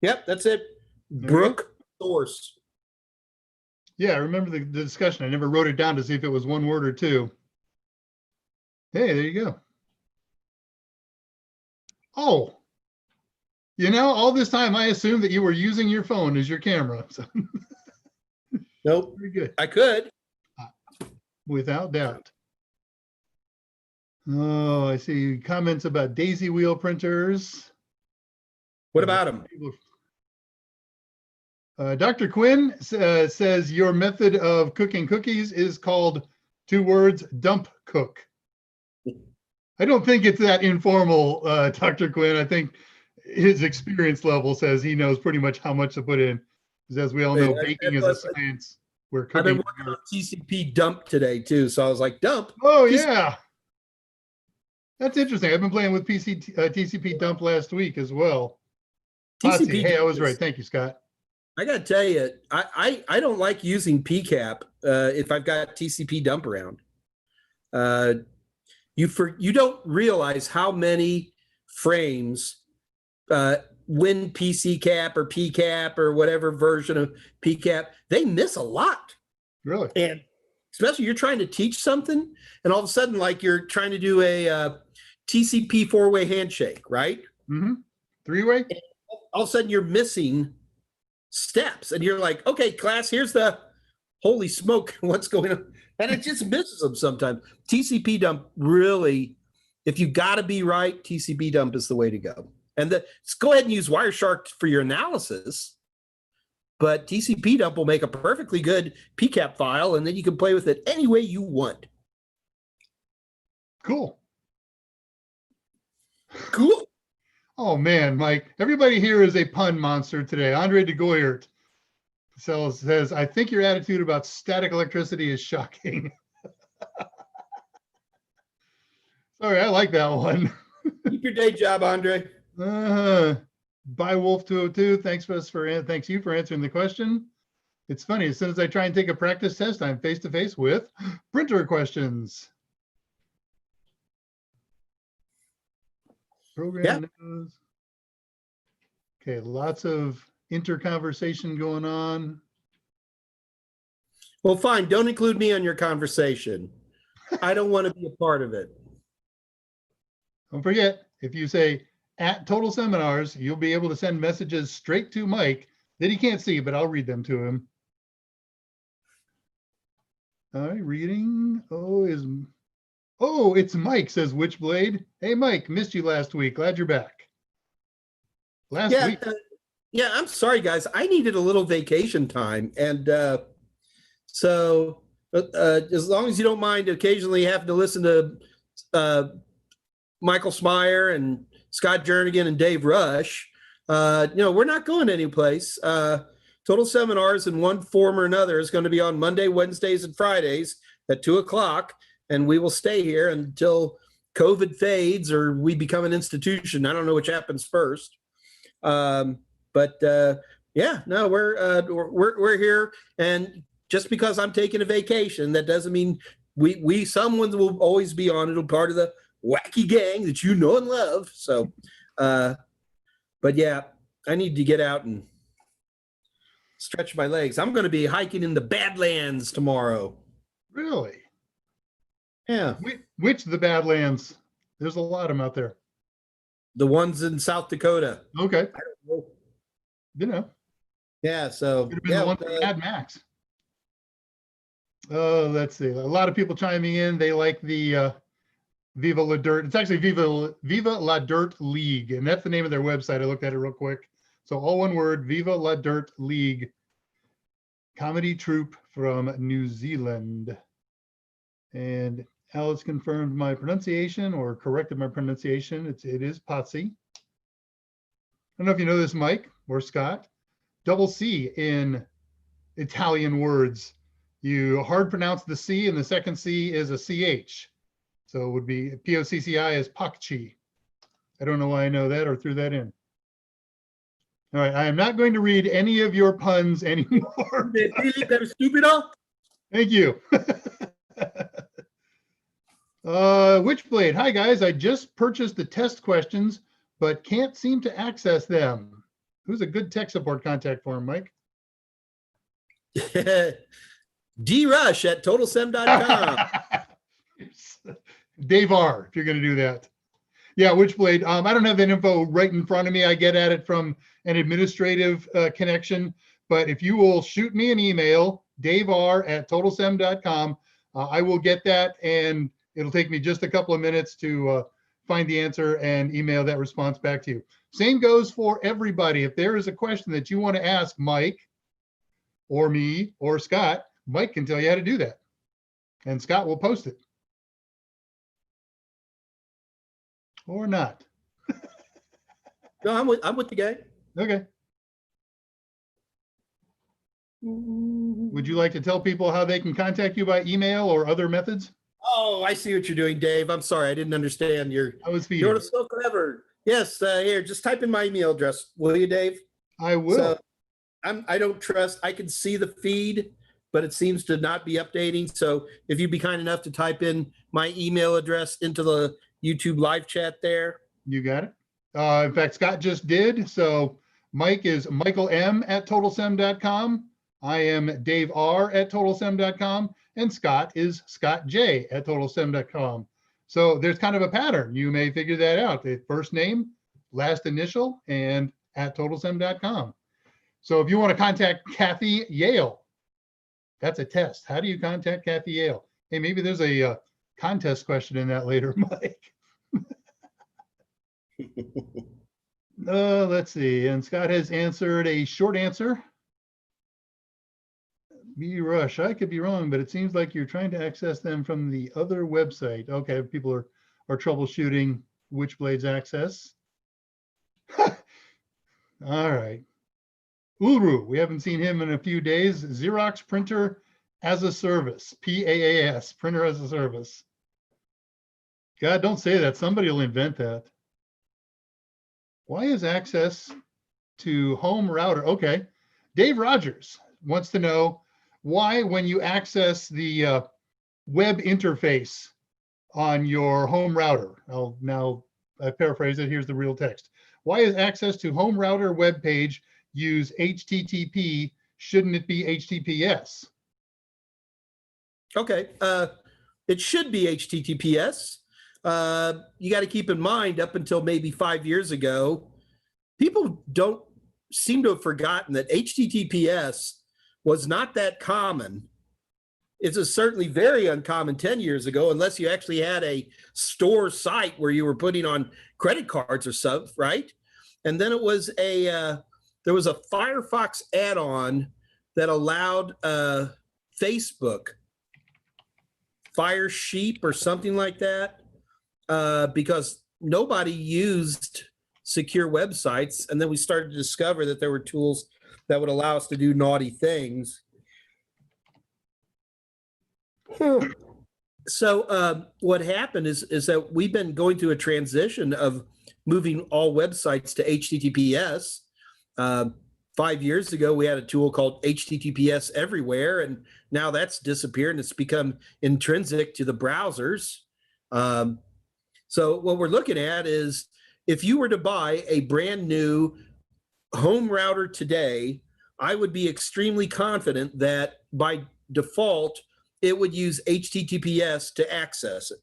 Yep, that's it. BrookSource. Yeah, I remember the discussion. I never wrote it down to see if it was one word or two. Hey, there you go. Oh, all this time I assumed that you were using your phone as your camera. So. Nope. Very good. I could. Without doubt. Oh, I see comments about daisy wheel printers. What about them? Dr. Quinn says your method of cooking cookies is called 2 words, dump cook. I don't think it's that informal, Dr. Quinn. I think his experience level says he knows pretty much how much to put in. Because as we all know, baking is a science. Where cooking. I've been working on TCP dump today too, so I was like, dump. Oh yeah, that's interesting. I've been playing with TCP dump last week as well. TCP. Hey, I was right. Thank you, Scott. I got to tell you, I don't like using PCAP if I've got TCP dump around. You don't realize how many frames when PCCAP or PCAP or whatever version of PCAP, they miss a lot. Really? And especially you're trying to teach something and all of a sudden like you're trying to do a TCP 4-way handshake, right? Mm-hmm. 3-way? And all of a sudden you're missing steps and you're like, okay, class, here's the holy smoke, what's going on? And it just misses them sometimes. TCP dump really, if you got to be right, TCP dump is the way to go. And go ahead and use Wireshark for your analysis, but TCP dump will make a perfectly good PCAP file, and then you can play with it any way you want. Cool. Cool. Oh man, Mike, everybody here is a pun monster today. Andre de Goyert says, I think your attitude about static electricity is shocking. Sorry, I like that one. Keep your day job, Andre. Bye Wolf 202. Thanks you for answering the question. It's funny, as soon as I try and take a practice test, I'm face to face with printer questions. Program news. Okay, lots of interconversation going on. Well, fine. Don't include me on your conversation. I don't want to be a part of it. Don't forget, if you say at Total Seminars, you'll be able to send messages straight to Mike that he can't see, but I'll read them to him. All right, reading. Oh, it's Mike, says Witchblade. Hey, Mike, missed you last week. Glad you're back. Last week. Yeah, I'm sorry, guys. I needed a little vacation time. And so as long as you don't mind occasionally having to listen to Michael Smyer and Scott Jernigan and Dave Rush, we're not going anyplace. Total Seminars in one form or another is going to be on Monday, Wednesdays, and Fridays at 2:00, and we will stay here until COVID fades or we become an institution. I don't know which happens first. We're here, and just because I'm taking a vacation, that doesn't mean someone will always be on. It'll be part of the wacky gang that you know and love. So, but yeah, I need to get out and stretch my legs. I'm going to be hiking in the Badlands tomorrow. Really? Yeah. Which the Badlands? There's a lot of them out there. The ones in South Dakota. Okay. I don't know. You know. Yeah. So could have been the one from Mad Max. Let's see. A lot of people chiming in. They like the Viva La Dirt. It's actually Viva La Dirt League, and that's the name of their website. I looked at it real quick. So all one word, Viva La Dirt League, comedy troupe from New Zealand. And Alice confirmed my pronunciation or corrected my pronunciation. It is Pazzi. I don't know if you know this, Mike or Scott. Double C in Italian words. You hard pronounce the C, and the second C is a CH. So it would be P-O-C-C-I is Pakchi. I don't know why I know that or threw that in. All right, I am not going to read any of your puns anymore. Thank you. Witchblade, hi guys. I just purchased the test questions, but can't seem to access them. Who's a good tech support contact for him, Mike? drush at totalsem.com. Dave R, if you're going to do that. Yeah, Witchblade. I don't have that info right in front of me. I get at it from an administrative connection. But if you will shoot me an email, daveR@totalsem.com, I will get that, and it'll take me just a couple of minutes to find the answer and email that response back to you. Same goes for everybody. If there is a question that you want to ask Mike or me or Scott, Mike can tell you how to do that, and Scott will post it. Or not. No, I'm with the guy. Okay. Would you like to tell people how they can contact you by email or other methods? Oh, I see what you're doing, Dave. I'm sorry, I didn't understand. You're so clever. Yes, here, just type in my email address, will you, Dave? I will. So I don't trust. I can see the feed, but it seems to not be updating. So if you'd be kind enough to type in my email address into the YouTube live chat there. You got it. In fact, Scott just did. So Mike is Michael M at totalsem.com. I am Dave R at totalsem.com. And Scott is Scott J at totalsem.com. So there's kind of a pattern. You may figure that out. The first name, last initial, and at totalsem.com. So if you want to contact Kathy Yale, that's a test. How do you contact Kathy Yale? Hey, maybe there's a contest question in that later, Mike. Let's see. And Scott has answered a short answer. B Rush, I could be wrong, but it seems like you're trying to access them from the other website. Okay, people are troubleshooting Witchblade's access. All right. Uru, we haven't seen him in a few days. Xerox printer as a service, PAAS, printer as a service. God, don't say that. Somebody will invent that. Why is access to home router? Okay. Dave Rogers wants to know why, when you access the web interface on your home router, I paraphrase it, here's the real text. Why is access to home router web page use HTTP? Shouldn't it be HTTPS? Okay. it should be HTTPS. You got to keep in mind, up until maybe 5 years ago, people don't seem to have forgotten that HTTPS was not that common. It was certainly very uncommon 10 years ago, unless you actually had a store site where you were putting on credit cards or stuff, right? And then it was there was a Firefox add-on that allowed Facebook, Fire Sheep or something like that, because nobody used secure websites. And then we started to discover that there were tools that would allow us to do naughty things. So what happened is that we've been going through a transition of moving all websites to HTTPS. 5 years ago, we had a tool called HTTPS Everywhere, and now that's disappeared and it's become intrinsic to the browsers. So what we're looking at is, if you were to buy a brand new home router today, I would be extremely confident that by default, it would use HTTPS to access it.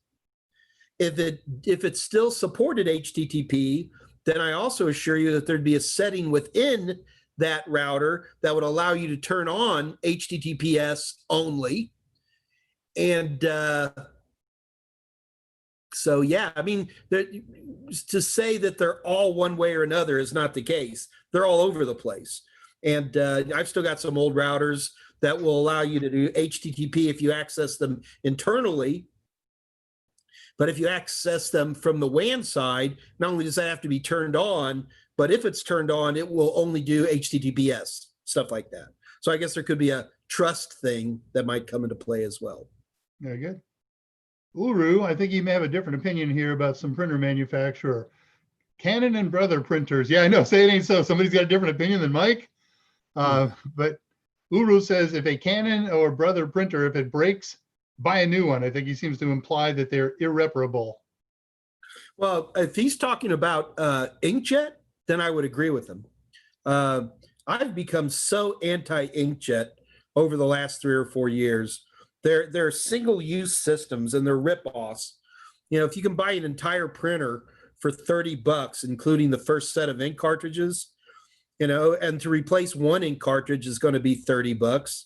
If it still supported HTTP, then I also assure you that there'd be a setting within that router that would allow you to turn on HTTPS only. And so, yeah, I mean, to say that they're all one way or another is not the case. They're all over the place. And I've still got some old routers that will allow you to do HTTP if you access them internally. But if you access them from the WAN side, not only does that have to be turned on, but if it's turned on, it will only do HTTPS, stuff like that. So I guess there could be a trust thing that might come into play as well. Very good. Uru, I think you may have a different opinion here about some printer manufacturer. Canon and Brother printers. Yeah, I know. Say it ain't so. Somebody's got a different opinion than Mike. But Uru says if a Canon or Brother printer, if it breaks, buy a new one. I think he seems to imply that they're irreparable. Well, if he's talking about inkjet, then I would agree with him. I've become so anti-inkjet over the last 3 or 4 years. They're single-use systems and they're rip-offs. You know, if you can buy an entire printer for $30, including the first set of ink cartridges, you know, and to replace one ink cartridge is going to be $30.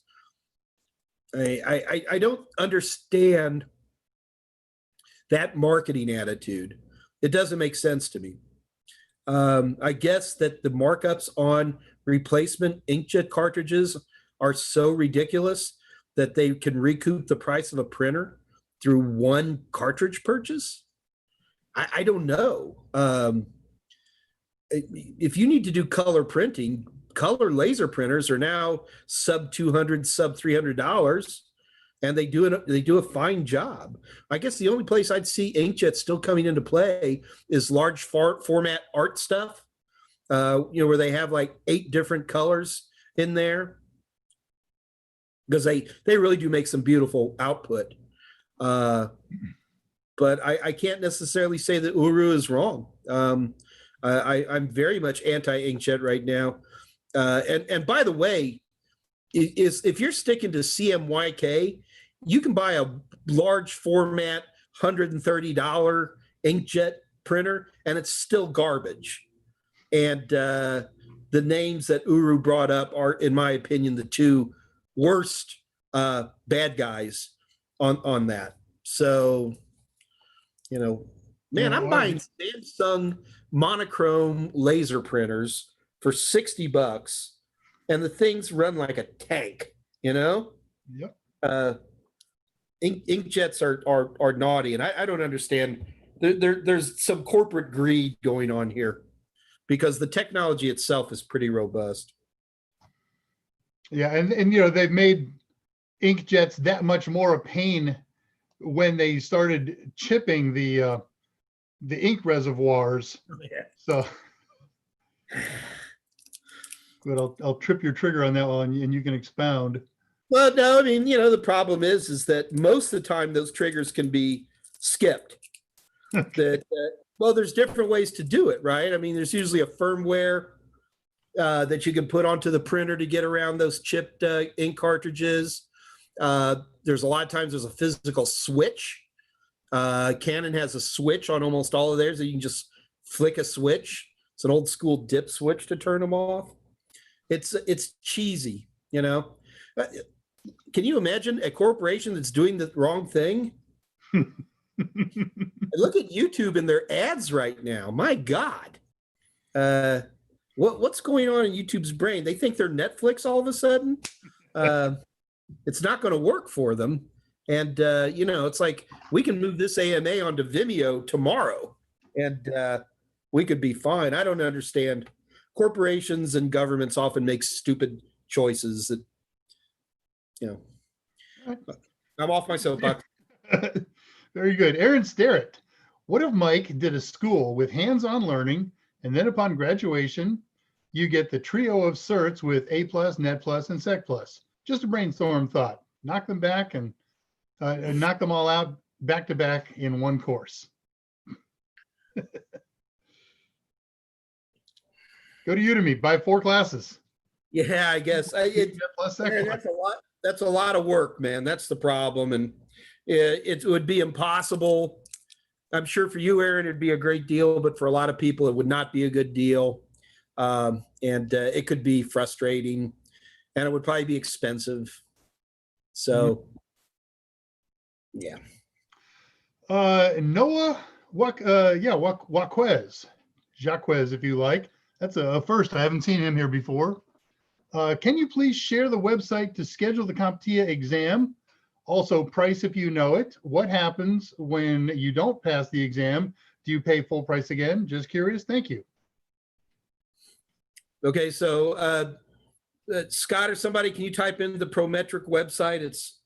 I don't understand that marketing attitude. It doesn't make sense to me. I guess that the markups on replacement inkjet cartridges are so ridiculous that they can recoup the price of a printer through one cartridge purchase. I don't know. If you need to do color printing, color laser printers are now sub $200, sub $300, and they do a fine job. I guess the only place I'd see inkjet still coming into play is large format art stuff, you know, where they have like 8 different colors in there, because they really do make some beautiful output. But I can't necessarily say that Uru is wrong. I'm very much anti-inkjet right now. And by the way, if you're sticking to CMYK, you can buy a large format $130 inkjet printer, and it's still garbage. And the names that Uru brought up are, in my opinion, the 2 worst bad guys on that. So, you know, man, I'm buying Samsung monochrome laser printers for $60, and the things run like a tank, you know? Yep. Inkjets are naughty, and I don't understand. There's some corporate greed going on here, because the technology itself is pretty robust. Yeah, and you know, they've made inkjets that much more a pain when they started chipping the ink reservoirs. Yeah. So, but I'll trip your trigger on that one, and you can expound. Well, no, I mean, you know, the problem is that most of the time those triggers can be skipped. Well, there's different ways to do it, right? I mean, there's usually a firmware that you can put onto the printer to get around those chipped ink cartridges. There's a lot of times there's a physical switch. Canon has a switch on almost all of theirs that you can just flick a switch. It's an old school dip switch to turn them off. It's cheesy, you know. Can you imagine a corporation that's doing the wrong thing? Look at YouTube and their ads right now. My God. What's going on in YouTube's brain? They think they're Netflix all of a sudden. It's not going to work for them. And, you know, it's like we can move this AMA onto Vimeo tomorrow and we could be fine. I don't understand. Corporations and governments often make stupid choices that, you know, I'm off my soapbox. Very good. Aaron Starrett, what if Mike did a school with hands-on learning, and then upon graduation, you get the trio of certs with A+, Net+, and Sec+? Just a brainstorm thought. Knock them back and knock them all out back to back in one course. Go to Udemy, buy 4 classes. Yeah, I guess. Aaron, that's a lot of work, man. That's the problem. And it would be impossible. I'm sure for you, Aaron, it'd be a great deal, but for a lot of people, it would not be a good deal. And it could be frustrating, and it would probably be expensive. So, yeah. Noah Jaquez, if you like. That's a first. I haven't seen him here before. Can you please share the website to schedule the CompTIA exam? Also, price if you know it. What happens when you don't pass the exam? Do you pay full price again? Just curious. Thank you. Okay, so Scott or somebody, can you type in the Prometric website? It's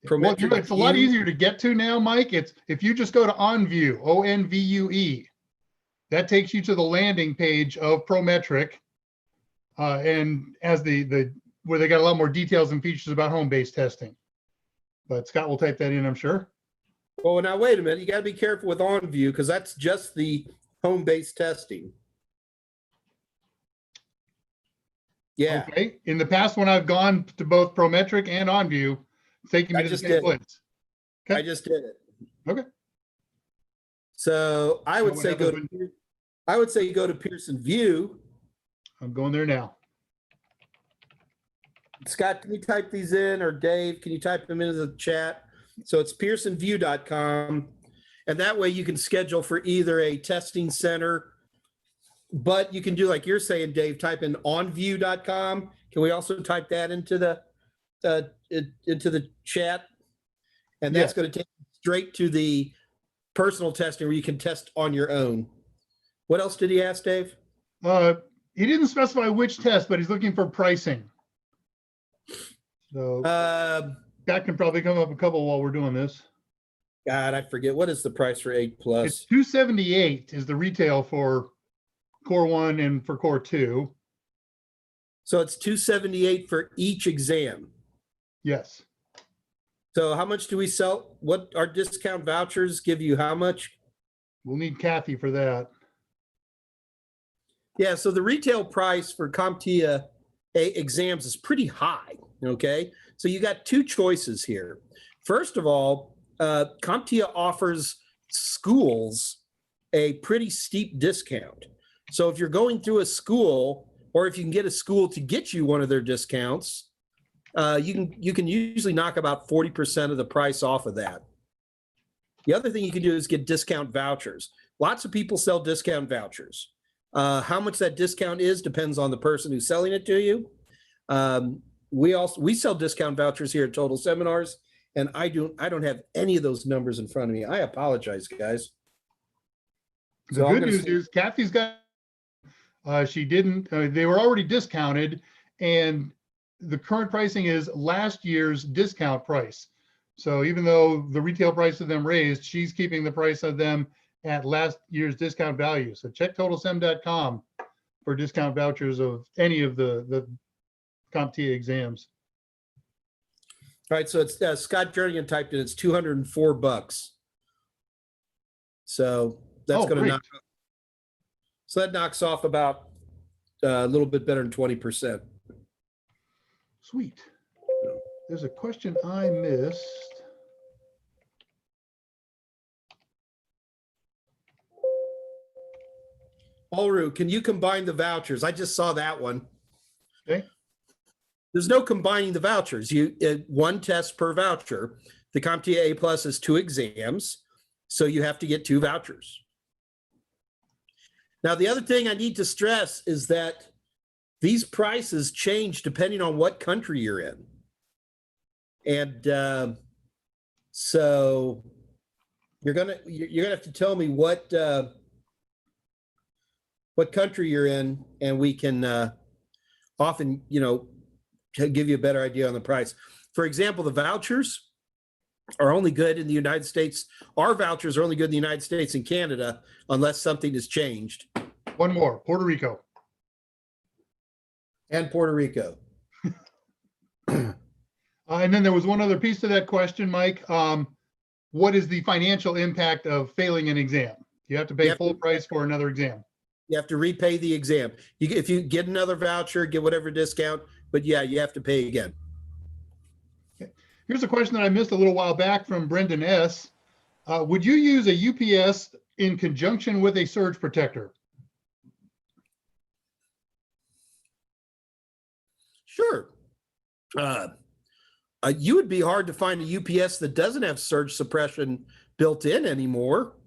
Prometric. Well, it's a lot easier to get to now, Mike. It's if you just go to OnVue, ONVUE, that takes you to the landing page of Prometric, and as where they got a lot more details and features about home-based testing. But Scott will type that in, I'm sure. Well, now wait a minute. You got to be careful with OnVue because that's just the home-based testing. Yeah. Okay. In the past, when I've gone to both Prometric and OnVue, it's taking me to the same place. Okay. I just did it. Okay. So I would say go to Pearson View. I'm going there now. Scott, can you type these in, or Dave, can you type them into the chat? So it's pearsonview.com, and that way you can schedule for either a testing center, but you can do like you're saying, Dave, type in onview.com. Can we also type that into the chat? And that's going to take you straight to the personal testing where you can test on your own. What else did he ask, Dave? He didn't specify which test, but he's looking for pricing. So that can probably come up a couple while we're doing this. God, I forget. What is the price for 8 Plus? It's $278 is the retail for Core 1 and for Core 2. So it's $278 for each exam. Yes. So how much do we sell? What our discount vouchers give you? How much? We'll need Kathy for that. Yeah. So the retail price for CompTIA exams is pretty high. Okay. So you got 2 choices here. First of all, CompTIA offers schools a pretty steep discount. So if you're going through a school, or if you can get a school to get you one of their discounts, you can usually knock about 40% of the price off of that. The other thing you can do is get discount vouchers. Lots of people sell discount vouchers. How much that discount is depends on the person who's selling it to you. We sell discount vouchers here at Total Seminars, and I don't have any of those numbers in front of me. I apologize, guys. The good news is Kathy's got. She didn't. They were already discounted, and the current pricing is last year's discount price. So even though the retail price of them raised, she's keeping the price of them at last year's discount value. So check TotalSem.com for discount vouchers of any of the CompTIA exams. All right, so it's Scott Jernigan typed in. It's $204. So that's going to knock. So that knocks off about a little bit better than 20%. Sweet. There's a question I missed. Allru, can you combine the vouchers? I just saw that one. Okay. There's no combining the vouchers. One test per voucher. The CompTIA A+ is 2 exams, so you have to get 2 vouchers. Now, the other thing I need to stress is that these prices change depending on what country you're in. And so you're gonna have to tell me what country you're in, and we can often, give you a better idea on the price. For example, the vouchers are only good in the United States. Our vouchers are only good in the United States and Canada unless something has changed. One more, Puerto Rico. And Puerto Rico. And then there was one other piece to that question, Mike. What is the financial impact of failing an exam? You have to pay full price for another exam. You have to repay the exam. If you get another voucher, get whatever discount, but yeah, you have to pay again. Okay. Here's a question that I missed a little while back from Brendan S. Would you use a UPS in conjunction with a surge protector? Sure. You would be hard to find a UPS that doesn't have surge suppression built in anymore.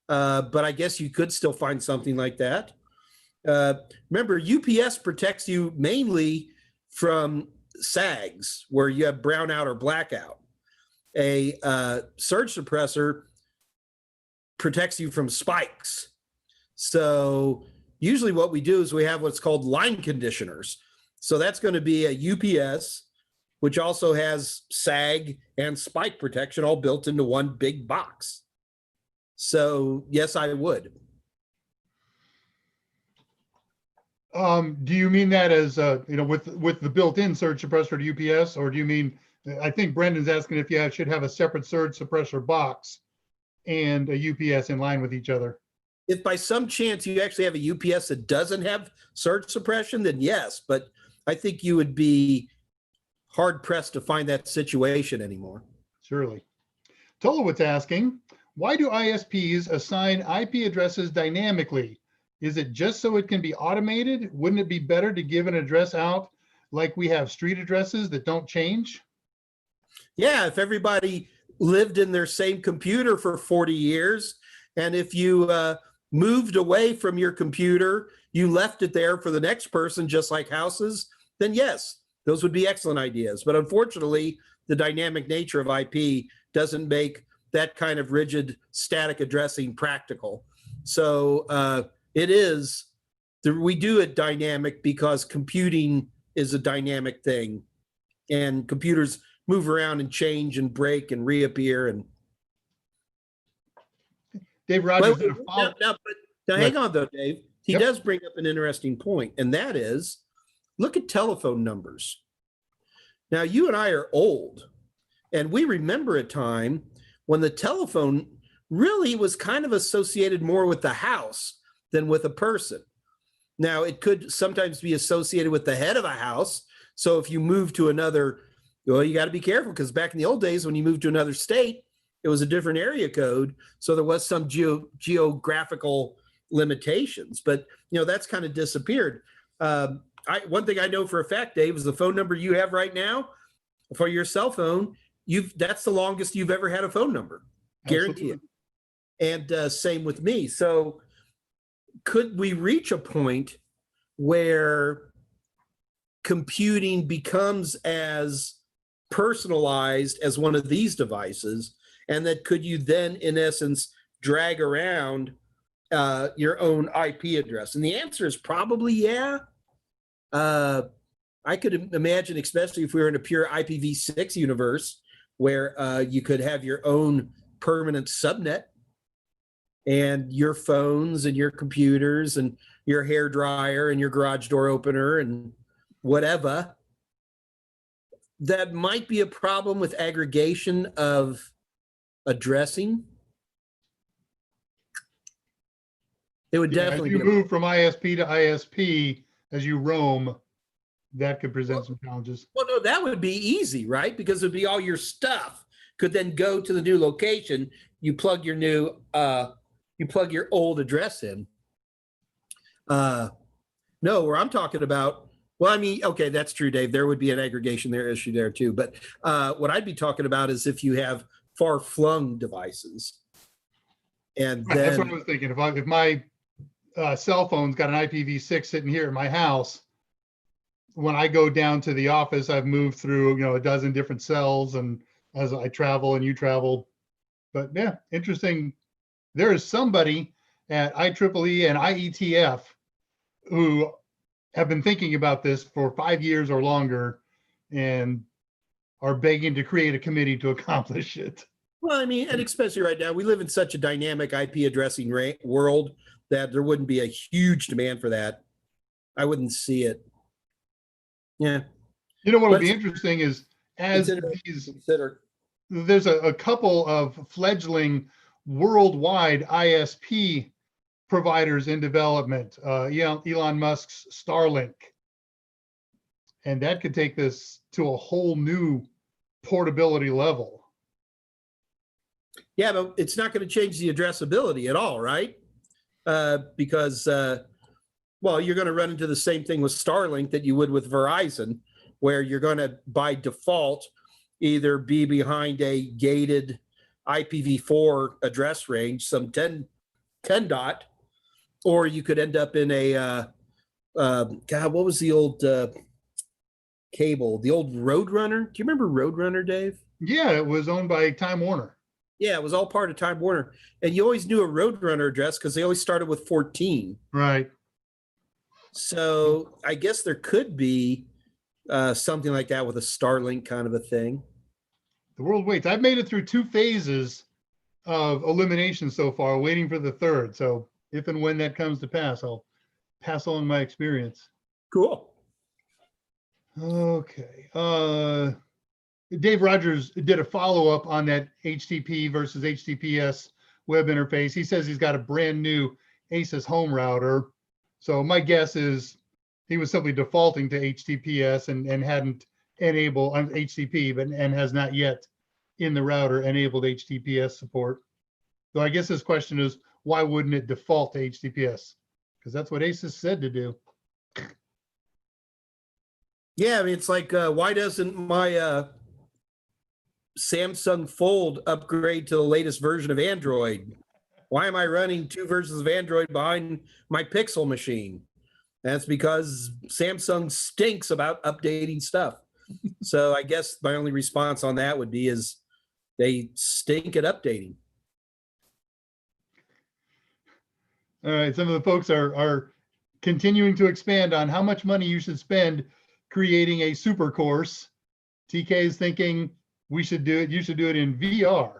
But I guess you could still find something like that. Remember, UPS protects you mainly from sags where you have brownout or blackout. A surge suppressor protects you from spikes. So usually what we do is we have what's called line conditioners. So that's going to be a UPS, which also has sag and spike protection all built into one big box. So yes, I would. Do you mean that as with the built-in surge suppressor to UPS, or do you mean? I think Brendan's asking if you should have a separate surge suppressor box and a UPS in line with each other. If by some chance you actually have a UPS that doesn't have surge suppression, then yes. But I think you would be hard pressed to find that situation anymore. Surely. Tolowitz asking, why do ISPs assign IP addresses dynamically? Is it just so it can be automated? Wouldn't it be better to give an address out like we have street addresses that don't change? Yeah, if everybody lived in their same computer for 40 years, and if you moved away from your computer, you left it there for the next person, just like houses, then yes, those would be excellent ideas. But unfortunately, the dynamic nature of IP doesn't make that kind of rigid static addressing practical. So we do it dynamic because computing is a dynamic thing, and computers move around and change and break and reappear. And Dave Rogers did a follow. Now hang on though, Dave. He does bring up an interesting point, and that is, look at telephone numbers. Now, you and I are old, and we remember a time when the telephone really was kind of associated more with the house than with a person. Now, it could sometimes be associated with the head of a house. So if you move to another, well, you got to be careful, because back in the old days, when you moved to another state, it was a different area code. So there was some geographical limitations, but that's kind of disappeared. One thing I know for a fact, Dave, is the phone number you have right now for your cell phone, that's the longest you've ever had a phone number. Guarantee it. And same with me. So could we reach a point where computing becomes as personalized as one of these devices, and that could you then, in essence, drag around your own IP address? And the answer is probably yeah. I could imagine, especially if we were in a pure IPv6 universe, where you could have your own permanent subnet, and your phones and your computers and your hair dryer and your garage door opener and whatever. That might be a problem with aggregation of addressing. It would definitely as you move from ISP to ISP as you roam. that could present some challenges. Well, no, that would be easy, right? Because it'd be all your stuff could then go to the new location. You plug your old address in. No, where I'm talking about, well, I mean, okay, that's true, Dave. There would be an aggregation issue there too. But what I'd be talking about is if you have far-flung devices. And Right, then, that's what I was thinking. If my cell phone's got an IPv6 sitting here at my house, when I go down to the office, I've moved through, a dozen different cells, and as I travel and you travel. But yeah, interesting. There is somebody at IEEE and IETF who have been thinking about this for 5 years or longer and are begging to create a committee to accomplish it. well, I mean, and especially right now, we live in such a dynamic IP addressing world that there wouldn't be a huge demand for that. I wouldn't see it. Yeah. What would be interesting is as consider. there's a couple of fledgling worldwide ISP providers in development, Elon Musk's Starlink. And that could take this to a whole new portability level. Yeah, but it's not going to change the addressability at all, right? Because, well, you're going to run into the same thing with Starlink that you would with Verizon, where you're going to, by default, either be behind a gated IPv4 address range, some 10 dot, or you could end up in a, God, what was the old cable? The old Roadrunner? Do you remember Roadrunner, Dave? Yeah, it was owned by Time Warner. Yeah, it was all part of Time Warner. And you always knew a Roadrunner address because they always started with 14. Right. So I guess there could be something like that with a Starlink kind of a thing. The world waits. I've made it through 2 phases of elimination so far, waiting for the third. So if and when that comes to pass, I'll pass along my experience. Cool. Okay. Dave Rogers did a follow-up on that HTTP versus HTTPS web interface. He says he's got a brand new ASUS home router. So my guess is he was simply defaulting to HTTPS and hadn't enabled HTTP, and has not yet in the router enabled HTTPS support. So I guess his question is, why wouldn't it default to HTTPS? Because that's what ASUS said to do. Yeah, I mean, it's like, why doesn't my Samsung Fold upgrade to the latest version of Android? Why am I running 2 versions of Android behind my Pixel machine? That's because Samsung stinks about updating stuff. So I guess my only response on that would be is they stink at updating. All right, some of the folks are continuing to expand on how much money you should spend creating a super course. TK is thinking you should do it in VR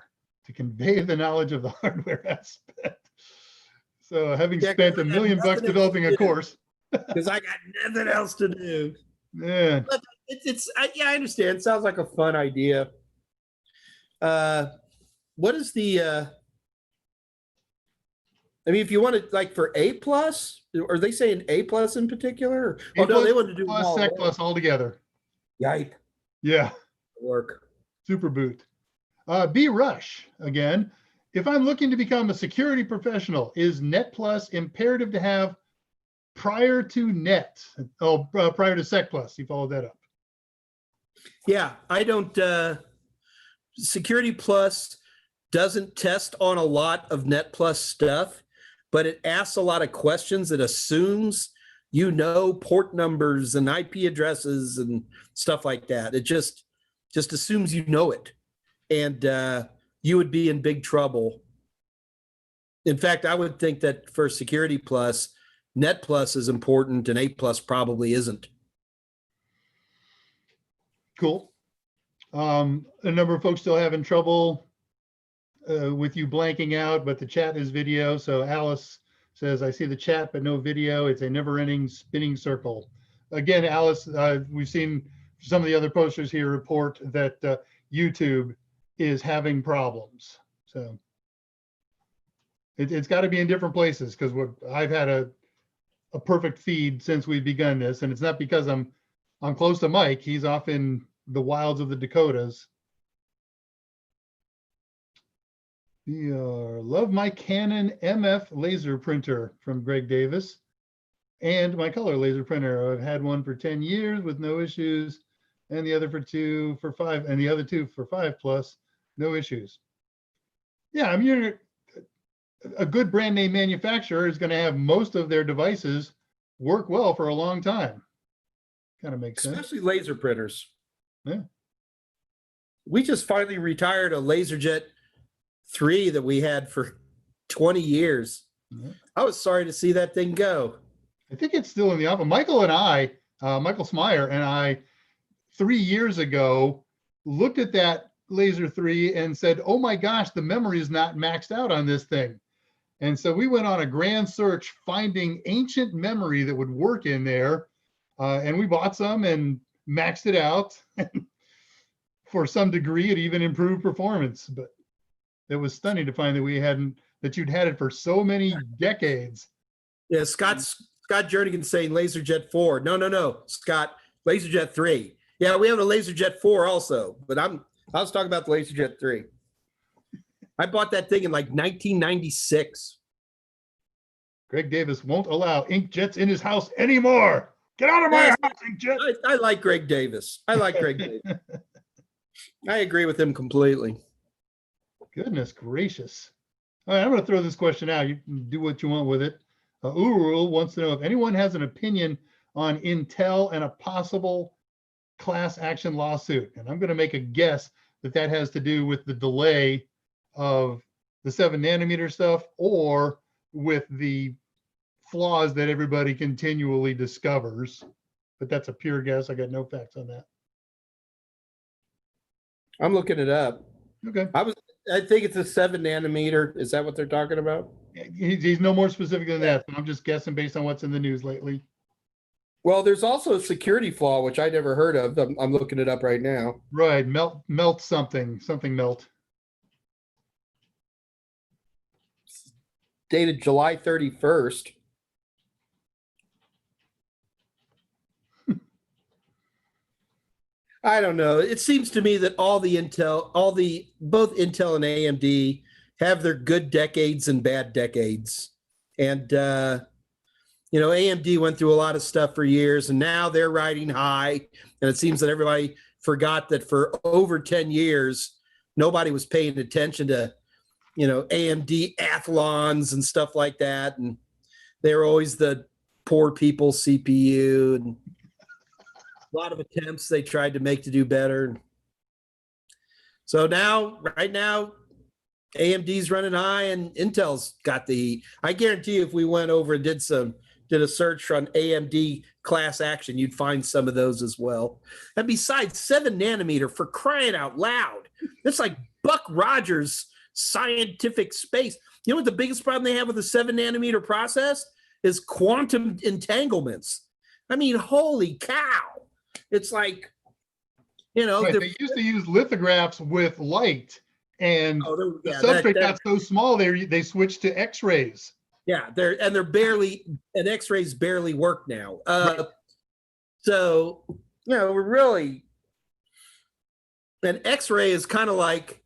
to convey the knowledge of the hardware aspect. So having spent $1 million developing a course. Because I got nothing else to do. Yeah. But I understand. It sounds like a fun idea. What is the, I mean, if you want it like for A+, are they saying A+ in particular? Oh, no, they want to do plus Sec Plus all together. Yike. Yeah. Work. Super boot. B Rush again. If I'm looking to become a security professional, is Net Plus imperative to have prior to Net? Prior to Sec Plus. You followed that up. Yeah, I don't. Security Plus doesn't test on a lot of Net Plus stuff, but it asks a lot of questions. It assumes port numbers and IP addresses and stuff like that. It just assumes you know it, and you would be in big trouble. In fact, I would think that for Security Plus, Net Plus is important and A Plus probably isn't. Cool. A number of folks still having trouble with you blanking out, but the chat is video. So Alice says, I see the chat, but no video. It's a never-ending spinning circle. Again, Alice, we've seen some of the other posters here report that YouTube is having problems. So it's got to be in different places, because I've had a perfect feed since we've begun this, and it's not because I'm I'm close to Mike. He's off in the wilds of the Dakotas. Love my Canon MF laser printer from Greg Davis, and my color laser printer. I've had one for 10 years with no issues, and the other for 5, and the other 2 for 5+, no issues. Yeah, I mean, a good brand name manufacturer is going to have most of their devices work well for a long time. Kind of makes sense. Especially laser printers. Yeah. We just finally retired a LaserJet 3 that we had for 20 years. Yeah. I was sorry to see that thing go. I think it's still in the office. Michael Smyer and I, 3 years ago, looked at that Laser 3 and said, oh my gosh, the memory is not maxed out on this thing. And so we went on a grand search finding ancient memory that would work in there. And we bought some and maxed it out. For some degree, it even improved performance. But it was stunning to find that you'd had it for so many decades. Yeah, Scott Jernigan saying LaserJet 4. No, Scott, LaserJet 3. Yeah, we have a LaserJet 4 also, but I was talking about the LaserJet 3. I bought that thing in like 1996. Greg Davis won't allow inkjets in his house anymore. Get out of my house, inkjet. I like Greg Davis. I agree with him completely. Goodness gracious. All right, I'm going to throw this question out. You can do what you want with it. Urul wants to know if anyone has an opinion on Intel and a possible class action lawsuit. And I'm going to make a guess that has to do with the delay of the 7 nanometer stuff or with the flaws that everybody continually discovers. But that's a pure guess. I got no facts on that. I'm looking it up. Okay. I think it's a 7 nanometer. Is that what they're talking about? He's no more specific than that. I'm just guessing based on what's in the news lately. Well, there's also a security flaw, which I never heard of. I'm looking it up right now. Right. Melt something melt. Dated July 31st. I don't know. It seems to me that both Intel and AMD have their good decades and bad decades. And, AMD went through a lot of stuff for years, and now they're riding high. And it seems that everybody forgot that for over 10 years, nobody was paying attention to, AMD Athlons and stuff like that. And they were always the poor people's CPU, and a lot of attempts they tried to make to do better. So right now, AMD's running high and Intel's got the, I guarantee you if we went over and did a search on AMD class action, you'd find some of those as well. And besides 7 nanometer, for crying out loud, it's like Buck Rogers scientific space. You know what the biggest problem they have with the 7 nanometer process is? Quantum entanglements. I mean, holy cow. It's like, right, they used to use lithographs with light, and the substrate got so small they switched to X-rays. Yeah, they're barely, and X-rays barely work now. Right. So we're really, an X-ray is kind of like,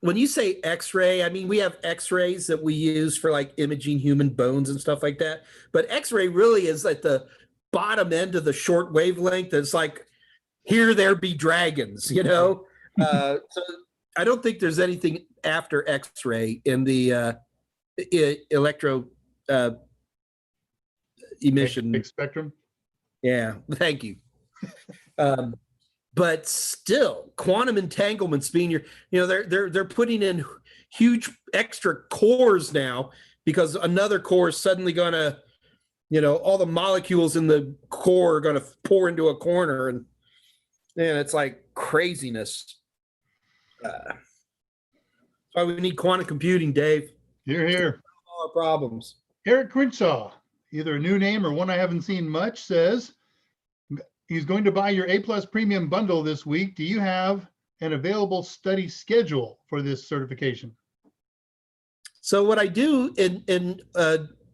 when you say X-ray, I mean, we have X-rays that we use for like imaging human bones and stuff like that. But X-ray really is like the bottom end of the short wavelength. It's like, here there be dragons, So I don't think there's anything after X-ray in the electro emission. Big spectrum. Yeah, thank you. But still, quantum entanglements being they're putting in huge extra cores now because another core is suddenly going to, all the molecules in the core are going to pour into a corner, and it's like craziness. Why we need quantum computing, Dave. Here. All our problems. Eric Crenshaw, either a new name or one I haven't seen much, says he's going to buy your A+ premium bundle this week. Do you have an available study schedule for this certification? So what I do in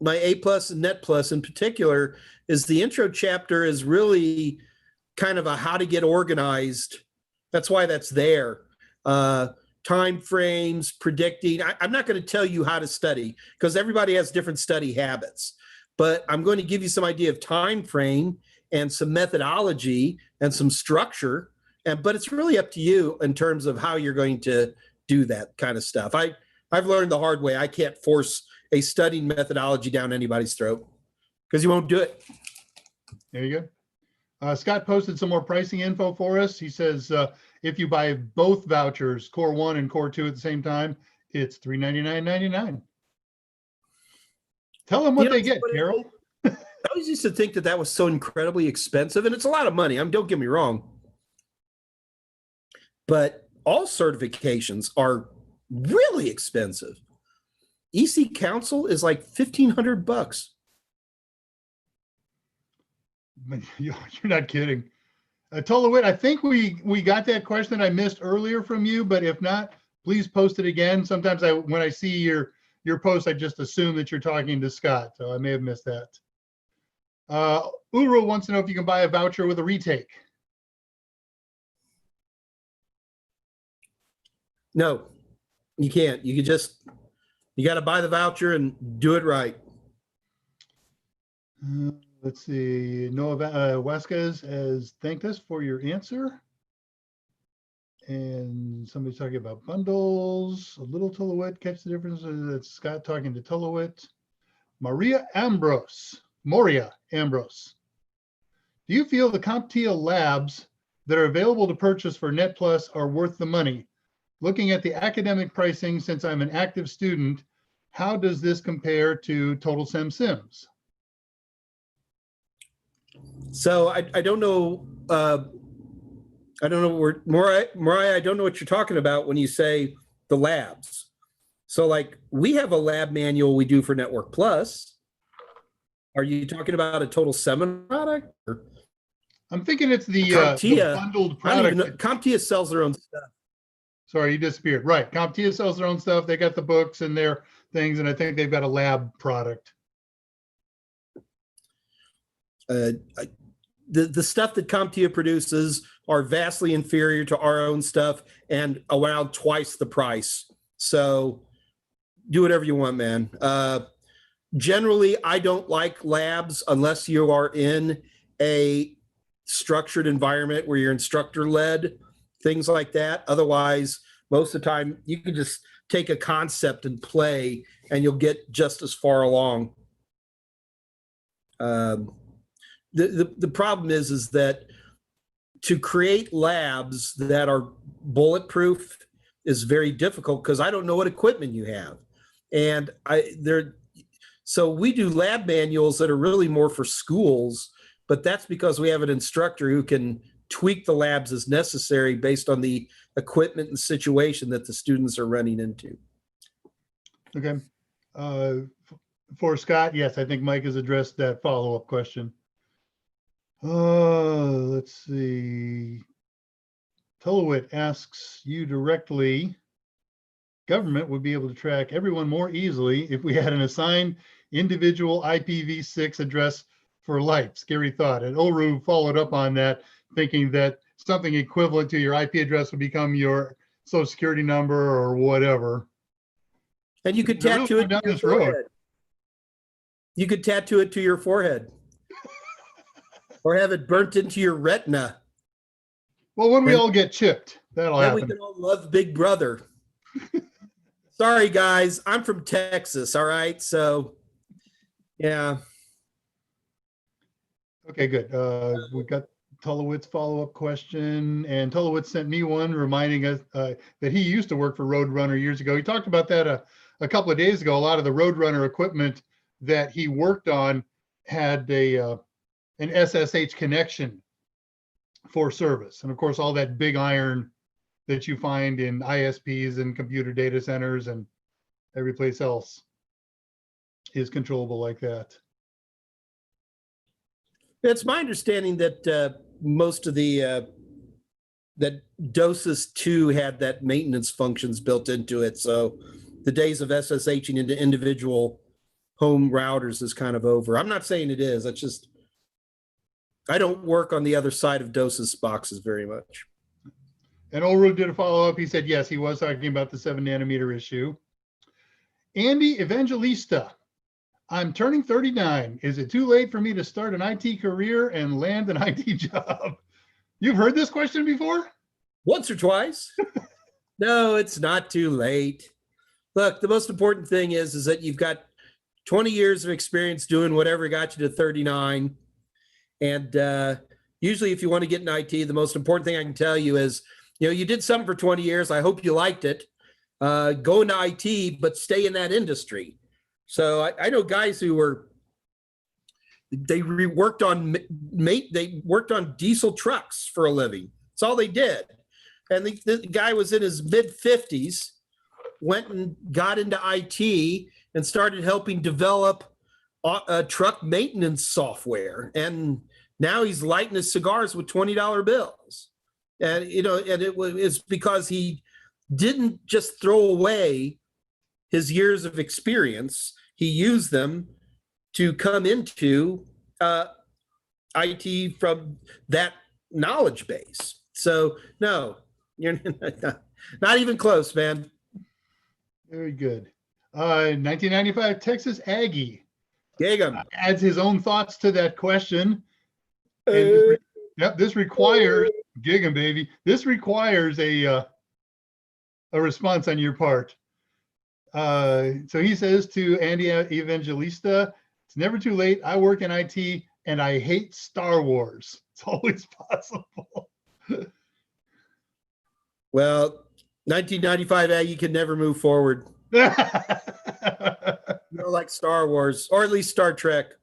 my A+ and Net+ in particular is the intro chapter is really kind of a how to get organized. That's why that's there. Time frames, predicting. I'm not going to tell you how to study because everybody has different study habits, but I'm going to give you some idea of time frame and some methodology and some structure. But it's really up to you in terms of how you're going to do that kind of stuff. I've learned the hard way. I can't force a studying methodology down anybody's throat because you won't do it. There you go. Scott posted some more pricing info for us. He says, if you buy both vouchers, Core 1 and Core 2 at the same time, it's $399.99. Tell them what they get, Carol. I always used to think that was so incredibly expensive, and it's a lot of money. Don't get me wrong. But all certifications are really expensive. EC Council is like $1,500. You're not kidding. Tolowit, I think we got that question I missed earlier from you, but if not, please post it again. Sometimes when I see your post, I just assume that you're talking to Scott, so I may have missed that. Uru wants to know if you can buy a voucher with a retake. No, you can't. You got to buy the voucher and do it right. Let's see. Noah Vasquez has thanked us for your answer. And somebody's talking about bundles. A little Tolowit. Catch the difference. That's Scott talking to Tolowit. Moria Ambrose. Do you feel the CompTIA labs that are available to purchase for NetPlus are worth the money? Looking at the academic pricing, since I'm an active student, how does this compare to Total Sims? So I don't know. I don't know where Mariah, I don't know what you're talking about when you say the labs. So like we have a lab manual we do for Network Plus. Are you talking about a Total Seminar product? Or? I'm thinking it's the bundled product. CompTIA sells their own stuff. Sorry, you disappeared. Right. CompTIA sells their own stuff. They got the books and their things, and I think they've got a lab product. The stuff that CompTIA produces are vastly inferior to our own stuff and around twice the price. So do whatever you want, man. Generally, I don't like labs unless you are in a structured environment where you're instructor-led, things like that. Otherwise, most of the time, you can just take a concept and play, and you'll get just as far along. The problem is that to create labs that are bulletproof is very difficult because I don't know what equipment you have. And so we do lab manuals that are really more for schools, but that's because we have an instructor who can tweak the labs as necessary based on the equipment and situation that the students are running into. Okay. For Scott, yes, I think Mike has addressed that follow-up question. Let's see. Tolowit asks you directly, government would be able to track everyone more easily if we had an assigned individual IPv6 address for life. Scary thought. And Oru followed up on that, thinking that something equivalent to your IP address would become your social security number or whatever. And you could tattoo it down to your this road. forehead. You could tattoo it to your forehead. Or have it burnt into your retina. Well, when we all get chipped, that'll happen. We can all love Big Brother. Sorry, guys. I'm from Texas, all right? So, yeah. Okay, good. We've got Tolowit's follow-up question, and Tolowit sent me one reminding us that he used to work for Roadrunner years ago. He talked about that a couple of days ago. A lot of the Roadrunner equipment that he worked on had an SSH connection for service. And of course, all that big iron that you find in ISPs and computer data centers and every place else is controllable like that. It's my understanding that most of that DOSIS 2 had that maintenance functions built into it. So the days of SSHing into individual home routers is kind of over. I'm not saying it is. That's just I don't work on the other side of DOS's boxes very much. And Ulrich did a follow-up. He said, yes, he was talking about the 7 nanometer issue. Andy Evangelista, I'm turning 39. Is it too late for me to start an IT career and land an IT job? You've heard this question before? Once or twice. No, it's not too late. Look, the most important thing is that you've got 20 years of experience doing whatever got you to 39. And usually if you want to get in IT, the most important thing I can tell you is, you did something for 20 years. I hope you liked it. Go into IT, but stay in that industry. So I know guys who worked on diesel trucks for a living. That's all they did. And the guy was in his mid-50s, went and got into IT and started helping develop truck maintenance software. And now he's lighting his cigars with $20 bills. And, it's because he didn't just throw away his years of experience. He used them to come into IT from that knowledge base. So no, you're not even close, man. Very good. 1995 Texas Aggie adds his own thoughts to that question. And this requires Gig 'em, baby. This requires a response on your part. So he says to Andy Evangelista, it's never too late. I work in IT and I hate Star Wars. It's always possible. Well, 1995 Aggie can never move forward. Like Star Wars, or at least Star Trek.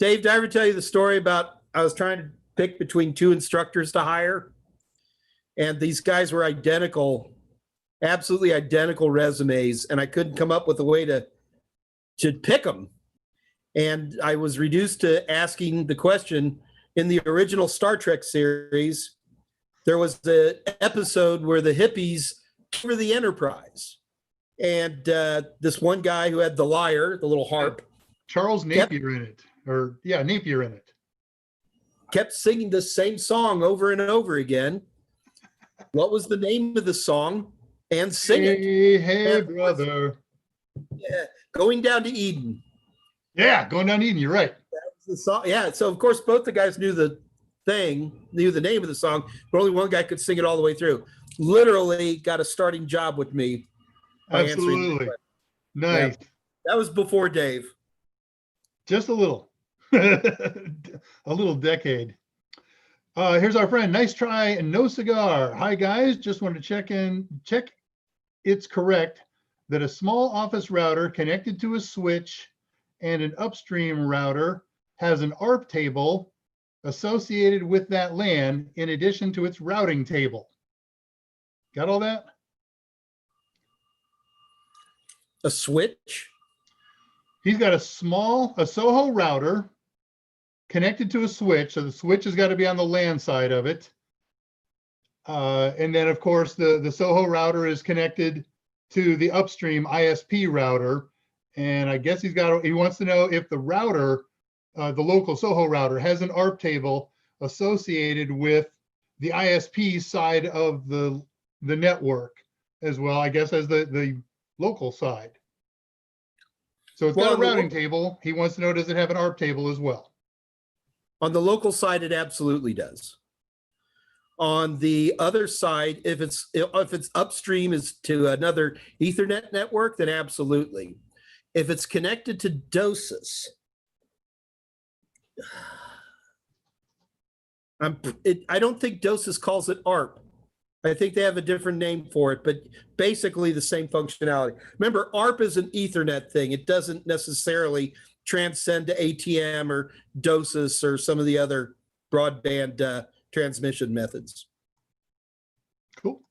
Dave, did I ever tell you the story about I was trying to pick between 2 instructors to hire? And these guys were identical, absolutely identical resumes, and I couldn't come up with a way to pick them. And I was reduced to asking the question, in the original Star Trek series, there was the episode where the hippies took over the Enterprise. And this one guy who had the lyre, the little harp. Charles Napier in it. Napier in it. Kept singing the same song over and over again. What was the name of the song? And sing it. Hey, brother. Yeah, Going Down to Eden. Yeah, Going Down to Eden, you're right. That was the song. Yeah, so of course both the guys knew the name of the song, but only one guy could sing it all the way through. Literally got a starting job with me. Absolutely. Nice. Yeah, that was before Dave. Just a little. A little decade. Here's our friend. Nice try and no cigar. Hi, guys. Just wanted to check it's correct that a small office router connected to a switch and an upstream router has an ARP table associated with that LAN in addition to its routing table. Got all that? A switch? He's got a Soho router connected to a switch. So the switch has got to be on the LAN side of it. And then, of course, the Soho router is connected to the upstream ISP router. And I guess he wants to know if the router, the local Soho router, has an ARP table associated with the ISP side of the network as well, I guess, as the local side. So it's got a routing table. He wants to know, does it have an ARP table as well? On the local side, it absolutely does. On the other side, if it's upstream is to another Ethernet network, then absolutely. If it's connected to DOSIS, I don't think DOSIS calls it ARP. I think they have a different name for it, but basically the same functionality. Remember, ARP is an Ethernet thing. It doesn't necessarily transcend to ATM or DOSIS or some of the other broadband transmission methods. Cool.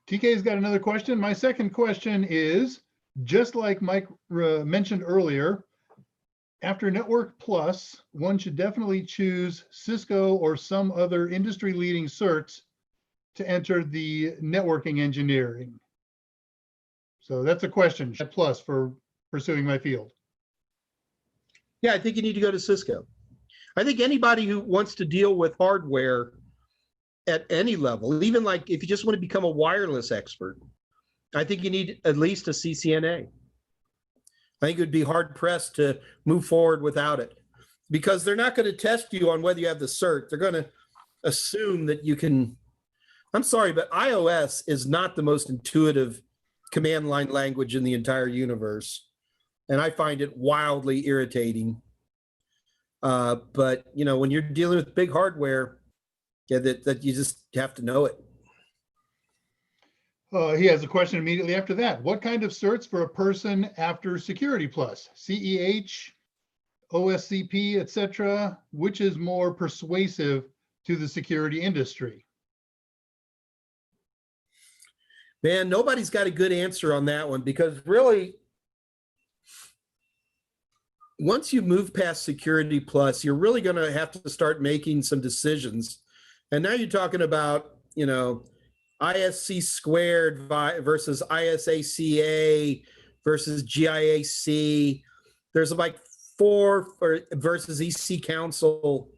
TK's got another question. My second question is, just like Mike mentioned earlier, after Network Plus, one should definitely choose Cisco or some other industry-leading certs to enter the networking engineering. So that's a question, plus, for pursuing my field. Yeah, I think you need to go to Cisco. I think anybody who wants to deal with hardware at any level, even like if you just want to become a wireless expert, I think you need at least a CCNA. I think it would be hard pressed to move forward without it, because they're not going to test you on whether you have the cert. They're going to assume that you can. I'm sorry, but iOS is not the most intuitive command line language in the entire universe, and I find it wildly irritating. But you know, when you're dealing with big hardware, yeah, that you just have to know it. He has a question immediately after that. What kind of certs for a person after Security Plus? CEH, OSCP, etc. Which is more persuasive to the security industry? Man, nobody's got a good answer on that one, because really, once you move past Security Plus, you're really going to have to start making some decisions. And now you're talking about, you know, ISC squared versus ISACA versus GIAC. There's like 4 versus EC Council.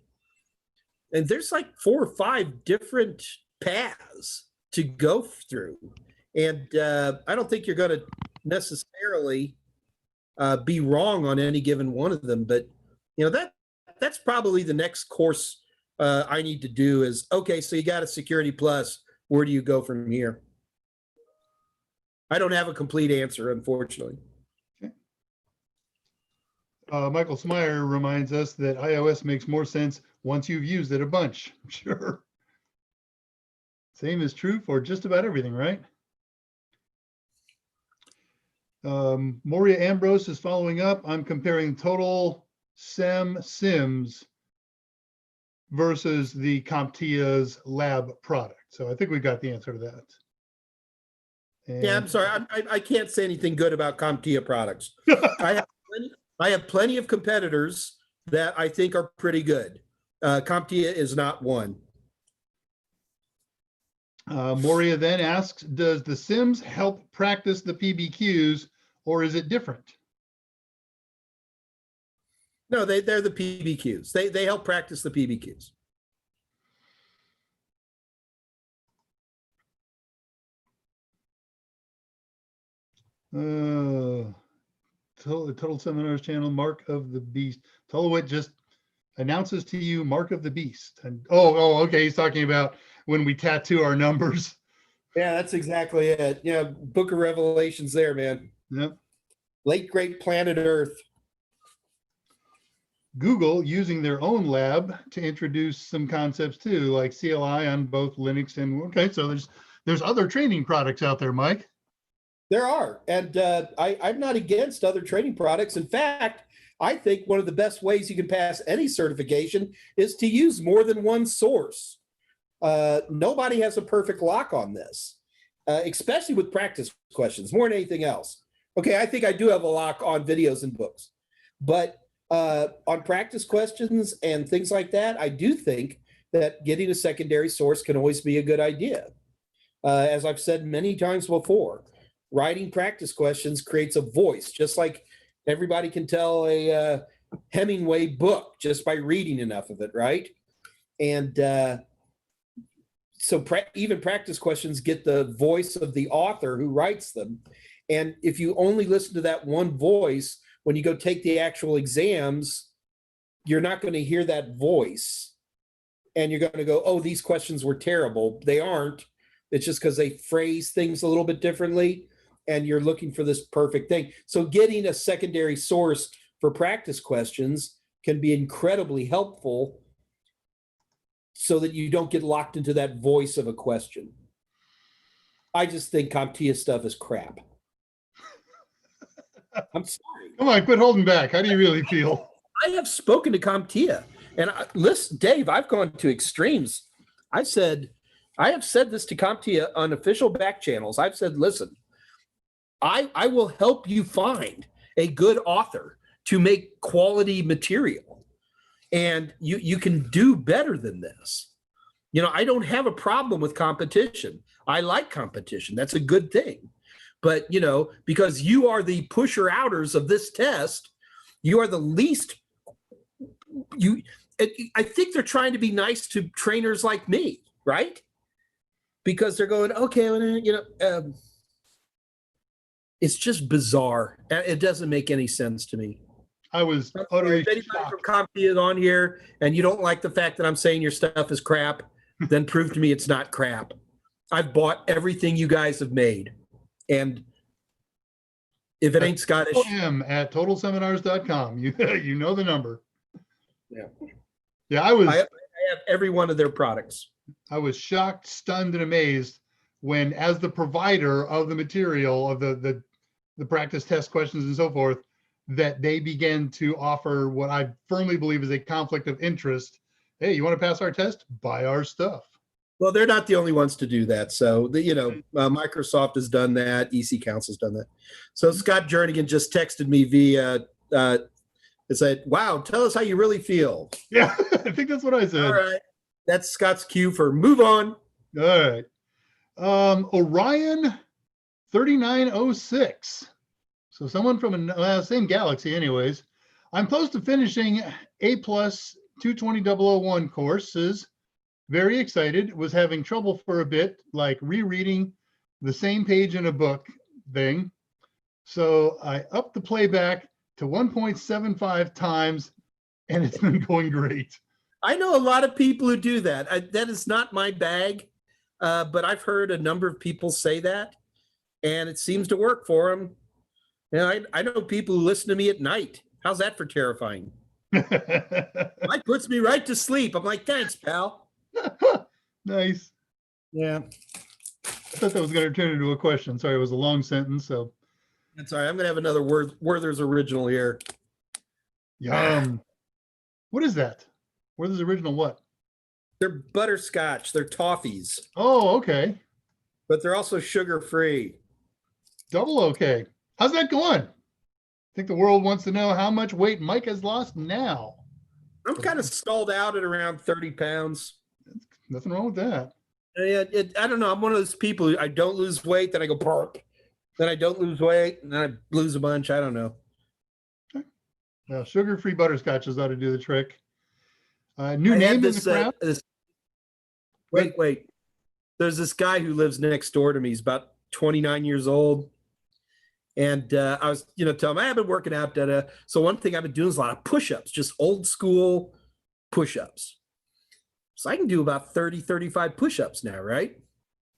And there's like 4 or 5 different paths to go through. And I don't think you're going to necessarily be wrong on any given one of them. But, you know, that's probably the next course I need to do is, okay, so you got a Security Plus. Where do you go from here? I don't have a complete answer, unfortunately. Okay. Michael Smyer reminds us that iOS makes more sense once you've used it a bunch. Sure. Same is true for just about everything, right? Moria Ambrose is following up. I'm comparing total SIMs versus the CompTIA's lab product. So I think we got the answer to that. And yeah, I'm sorry. I can't say anything good about CompTIA products. I have plenty of competitors that I think are pretty good. CompTIA is not one. Moria then asks, does the SIMs help practice the PBQs, or is it different? No, they're the PBQs. They help practice the PBQs. Total Seminars channel, Mark of the Beast. Tolowit just announces to you Mark of the Beast. And okay, he's talking about when we tattoo our numbers. Yeah, that's exactly it. Yeah, Book of Revelations there, man. Yep. Late great planet Earth. Google using their own lab to introduce some concepts too, like CLI on both Linux and okay. So there's other training products out there, Mike. There are, and I'm not against other training products. In fact, I think one of the best ways you can pass any certification is to use more than one source. Nobody has a perfect lock on this, especially with practice questions, more than anything else. Okay, I think I do have a lock on videos and books, but on practice questions and things like that, I do think that getting a secondary source can always be a good idea. As I've said many times before, writing practice questions creates a voice, just like everybody can tell a Hemingway book just by reading enough of it, right? And so even practice questions get the voice of the author who writes them. And if you only listen to that one voice, when you go take the actual exams, you're not going to hear that voice. And you're going to go, oh, these questions were terrible. They aren't. It's just because they phrase things a little bit differently. And you're looking for this perfect thing. So getting a secondary source for practice questions can be incredibly helpful so that you don't get locked into that voice of a question. I just think CompTIA stuff is crap. I'm sorry. Come on, quit holding back. How do you really feel? I have spoken to CompTIA, and listen, Dave, I've gone to extremes. I have said this to CompTIA on official back channels. I've said, listen, I will help you find a good author to make quality material, and you can do better than this. You know, I don't have a problem with competition. I like competition. That's a good thing. But, you know, because you are the pusher outers of this test, you are the least, I think they're trying to be nice to trainers like me, right? Because they're going, okay, well, it's just bizarre. It doesn't make any sense to me. I was utterly If anybody shocked. from CompTIA is on here and you don't like the fact that I'm saying your stuff is crap, then prove to me it's not crap. I've bought everything you guys have made. And if it ain't Scottish. At totalseminars.com. You know the number. Yeah. Yeah, I have every one of their products. I was shocked, stunned, and amazed when, as the provider of the material of the practice test questions and so forth, that they began to offer what I firmly believe is a conflict of interest. Hey, you want to pass our test? Buy our stuff. Well, they're not the only ones to do that. So, Microsoft has done that. EC Council's done that. So Scott Jernigan just texted me via, it said, wow, tell us how you really feel. Yeah, I think that's what I said. All right. That's Scott's cue for move on. All right. Orion 3906. So someone from the same galaxy anyways. I'm close to finishing A+ 220001 courses. Very excited. Was having trouble for a bit, like rereading the same page in a book thing. So I upped the playback to 1.75 times, and it's been going great. I know a lot of people who do that. That is not my bag, but I've heard a number of people say that, and it seems to work for them. I know people who listen to me at night. How's that for terrifying? Mike puts me right to sleep. I'm like, thanks, pal. Nice. Yeah. I thought that was going to turn into a question. Sorry, it was a long sentence. So that's all right. I'm going to have another Werther's Original here. Yum. What is that? Werther's Original what? They're butterscotch. They're toffees. Oh, okay. But they're also sugar-free. Double okay. How's that going? I think the world wants to know how much weight Mike has lost now. I'm kind of stalled out at around 30 pounds. Nothing wrong with that. I don't know. I'm one of those people who I don't lose weight, then I go burp. Then I don't lose weight, and then I lose a bunch. I don't know. Okay. Well, sugar-free butterscotches ought to do the trick. New name in the crowd? Wait. There's this guy who lives next door to me. He's about 29 years old. And I was, telling him, I've been working out. So one thing I've been doing is a lot of push-ups, just old school push-ups. So I can do about 30, 35 push-ups now, right?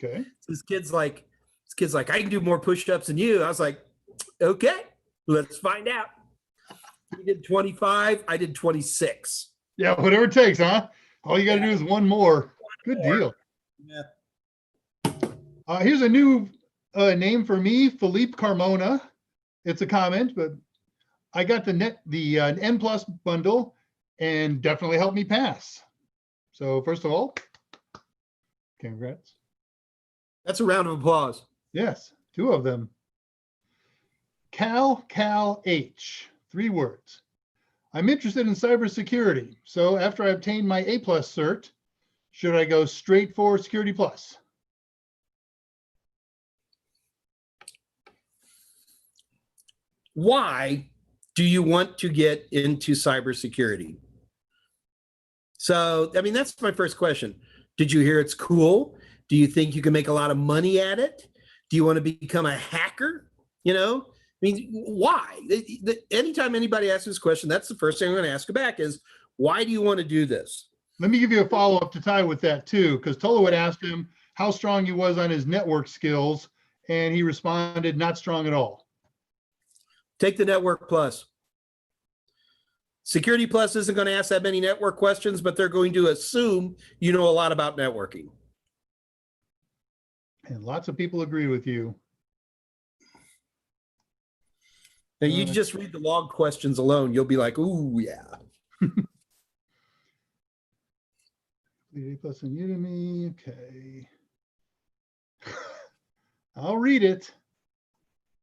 Okay. So this kid's like, I can do more push-ups than you. I was like, okay, let's find out. He did 25. I did 26. Yeah, whatever it takes, huh? All you got to do is one more. Good deal. Yeah. Here's a new name for me, Philippe Carmona. It's a comment, but I got the N Plus bundle and definitely helped me pass. So first of all, congrats. That's a round of applause. Yes, 2 of them. Cal H, 3 words. I'm interested in cybersecurity. So after I obtain my A+ cert, should I go straight for Security Plus? Why do you want to get into cybersecurity? So, that's my first question. Did you hear it's cool? Do you think you can make a lot of money at it? Do you want to become a hacker? Why? Anytime anybody asks this question, that's the first thing I'm going to ask back is, why do you want to do this? Let me give you a follow-up to tie with that too, because Tolo had asked him how strong he was on his network skills, and he responded, not strong at all. Take the Network Plus. Security Plus isn't going to ask that many network questions, but they're going to assume you know a lot about networking. And lots of people agree with you. Now, you just read the log questions alone, you'll be like, ooh, yeah. A+ on Udemy, okay. I'll read it.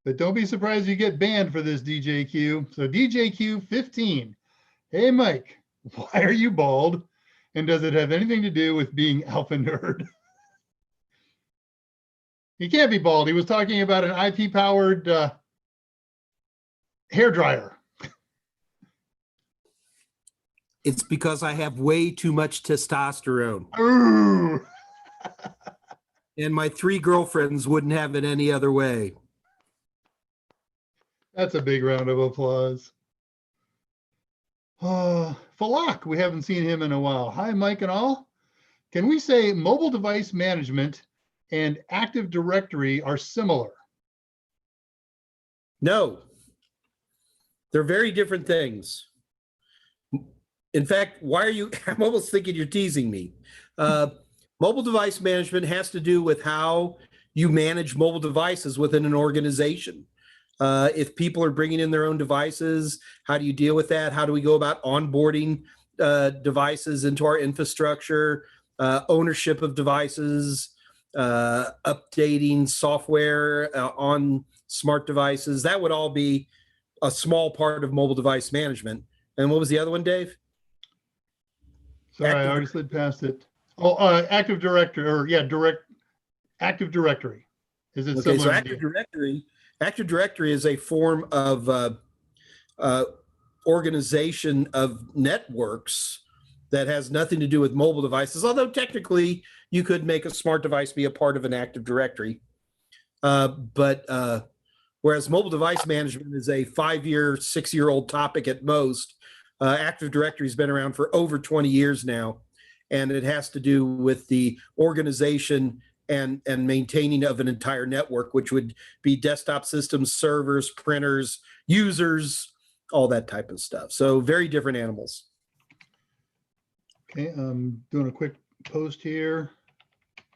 But don't be surprised you get banned for this, DJQ. So DJQ 15. Hey, Mike, why are you bald? And does it have anything to do with being alpha nerd? He can't be bald. He was talking about an IP-powered hair dryer. It's because I have way too much testosterone. Ooh. And my 3 girlfriends wouldn't have it any other way. That's a big round of applause. Falak, we haven't seen him in a while. Hi, Mike and all. Can we say mobile device management and Active Directory are similar? No, they're very different things. In fact, why are you, I'm almost thinking you're teasing me. Mobile device management has to do with how you manage mobile devices within an organization. If people are bringing in their own devices, how do you deal with that? How do we go about onboarding devices into our infrastructure, ownership of devices, updating software on smart devices? That would all be a small part of mobile device management. And what was the other one, Dave? Sorry, I already slid past it. Oh, Active Directory, or yeah, Active Directory. Is it okay? similar? So Active Directory is a form of organization of networks that has nothing to do with mobile devices. Although technically, you could make a smart device be a part of an Active Directory. Whereas mobile device management is a 5-year, 6-year-old topic at most, Active Directory has been around for over 20 years now, and it has to do with the organization and maintaining of an entire network, which would be desktop systems, servers, printers, users, all that type of stuff. So very different animals. Okay, I'm doing a quick post here.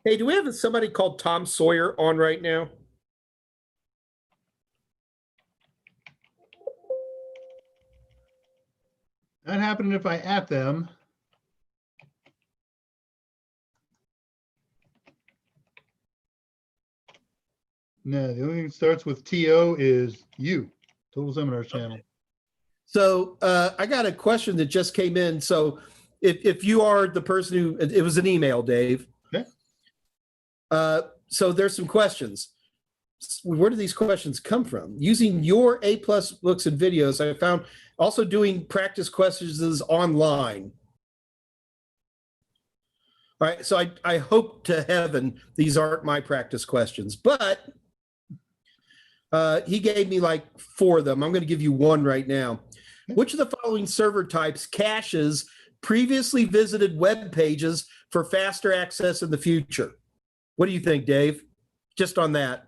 Hey, do we have somebody called Tom Sawyer on right now? Not happening if I at them. No, the only thing that starts with TO is you, Total Seminars Channel. So I got a question that just came in. So if you are the person who, it was an email, Dave. Okay. So there's some questions. Where do these questions come from? Using your A+ books and videos, I found also doing practice questions online. All right, so I hope to heaven these aren't my practice questions, but he gave me like 4 of them. I'm going to give you one right now. Which of the following server types caches previously visited web pages for faster access in the future? What do you think, Dave? Just on that.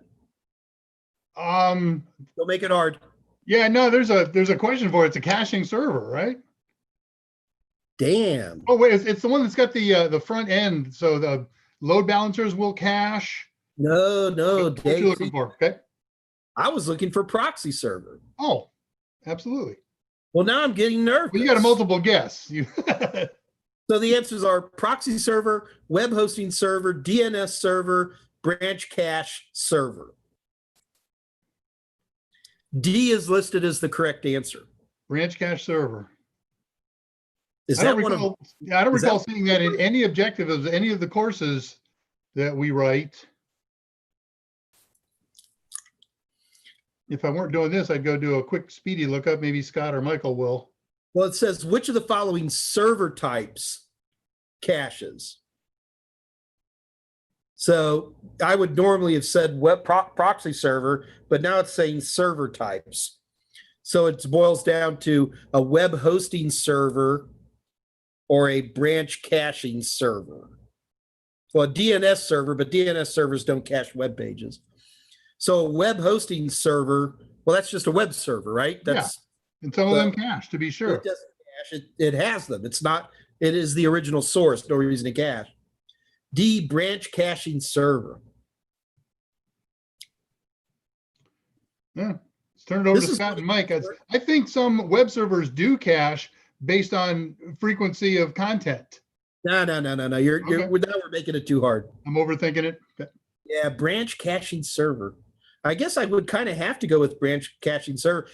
Don't make it hard. Yeah, no, there's a question for it. It's a caching server, right? Damn. Oh wait, it's the one that's got the front end, so the load balancers will cache. No, What Dave. you looking for? Okay. I was looking for proxy server. Oh, absolutely. Well, now I'm getting nervous. Well, you got a multiple guess. So the answers are proxy server, web hosting server, DNS server, branch cache server. D is listed as the correct answer. Branch cache server. Is I that don't one recall, of? yeah, I don't is recall that- seeing that in any objective of any of the courses that we write. If I weren't doing this, I'd go do a quick speedy lookup. Maybe Scott or Michael will. Well, it says which of the following server types caches. So I would normally have said web proxy server, but now it's saying server types. So it boils down to a web hosting server or a branch caching server. Well, a DNS server, but DNS servers don't cache web pages. So a web hosting server, well, that's just a web server, right? That's And some of them cache, to be sure. It doesn't cache. It has them. It's not. It is the original source. No reason to cache. D, branch caching server. Yeah. Let's turn it over to Scott and Mike. I think some web servers do cache based on frequency of content. No. You're now we're making it too hard. I'm overthinking it. Okay. Yeah, branch caching server. I guess I would kind of have to go with branch caching server.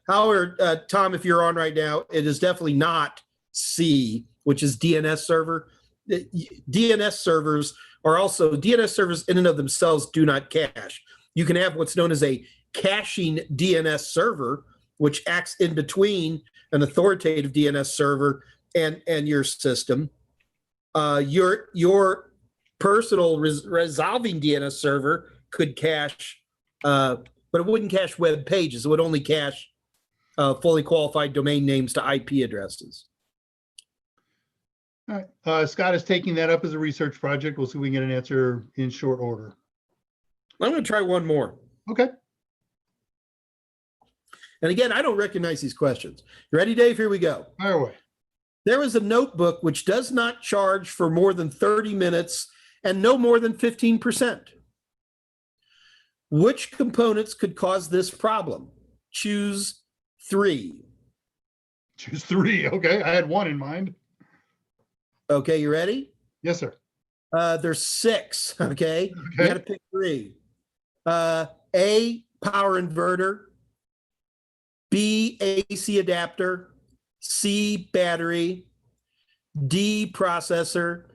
However, Tom, if you're on right now, it is definitely not C, which is DNS server. DNS servers are also, DNS servers in and of themselves do not cache. You can have what's known as a caching DNS server, which acts in between an authoritative DNS server and your system, your personal resolving DNS server could cache, but it wouldn't cache web pages. It would only cache fully qualified domain names to IP addresses. All right. Scott is taking that up as a research project. We'll see if we can get an answer in short order. I'm going to try one more. Okay. And again, I don't recognize these questions. You ready, Dave? Here we go. Fire away. There is a notebook which does not charge for more than 30 minutes and no more than 15%. Which components could cause this problem? Choose 3. Choose 3. Okay. I had 1 in mind. Okay, you ready? Yes, sir. There's 6. Okay. You got to pick 3. A, power inverter. B, AC adapter. C, battery. D, processor.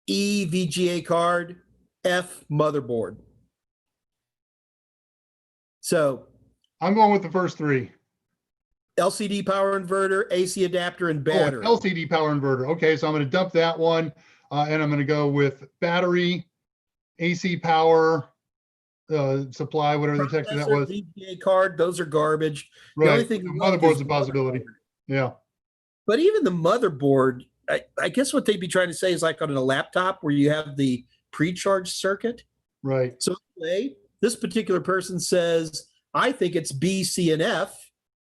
E, VGA card. F, motherboard. So I'm going with the first 3. LCD power inverter, AC adapter, and battery. Oh, LCD power inverter. Okay, so I'm going to dump that one, and I'm going to go with battery, AC power supply, whatever the text of that was. VGA card, those are garbage. Right. The only thing Motherboard's a possibility. Yeah. But even the motherboard, I guess what they'd be trying to say is like on a laptop where you have the pre-charge circuit. Right. So anyway, this particular person says, I think it's B, C, and F,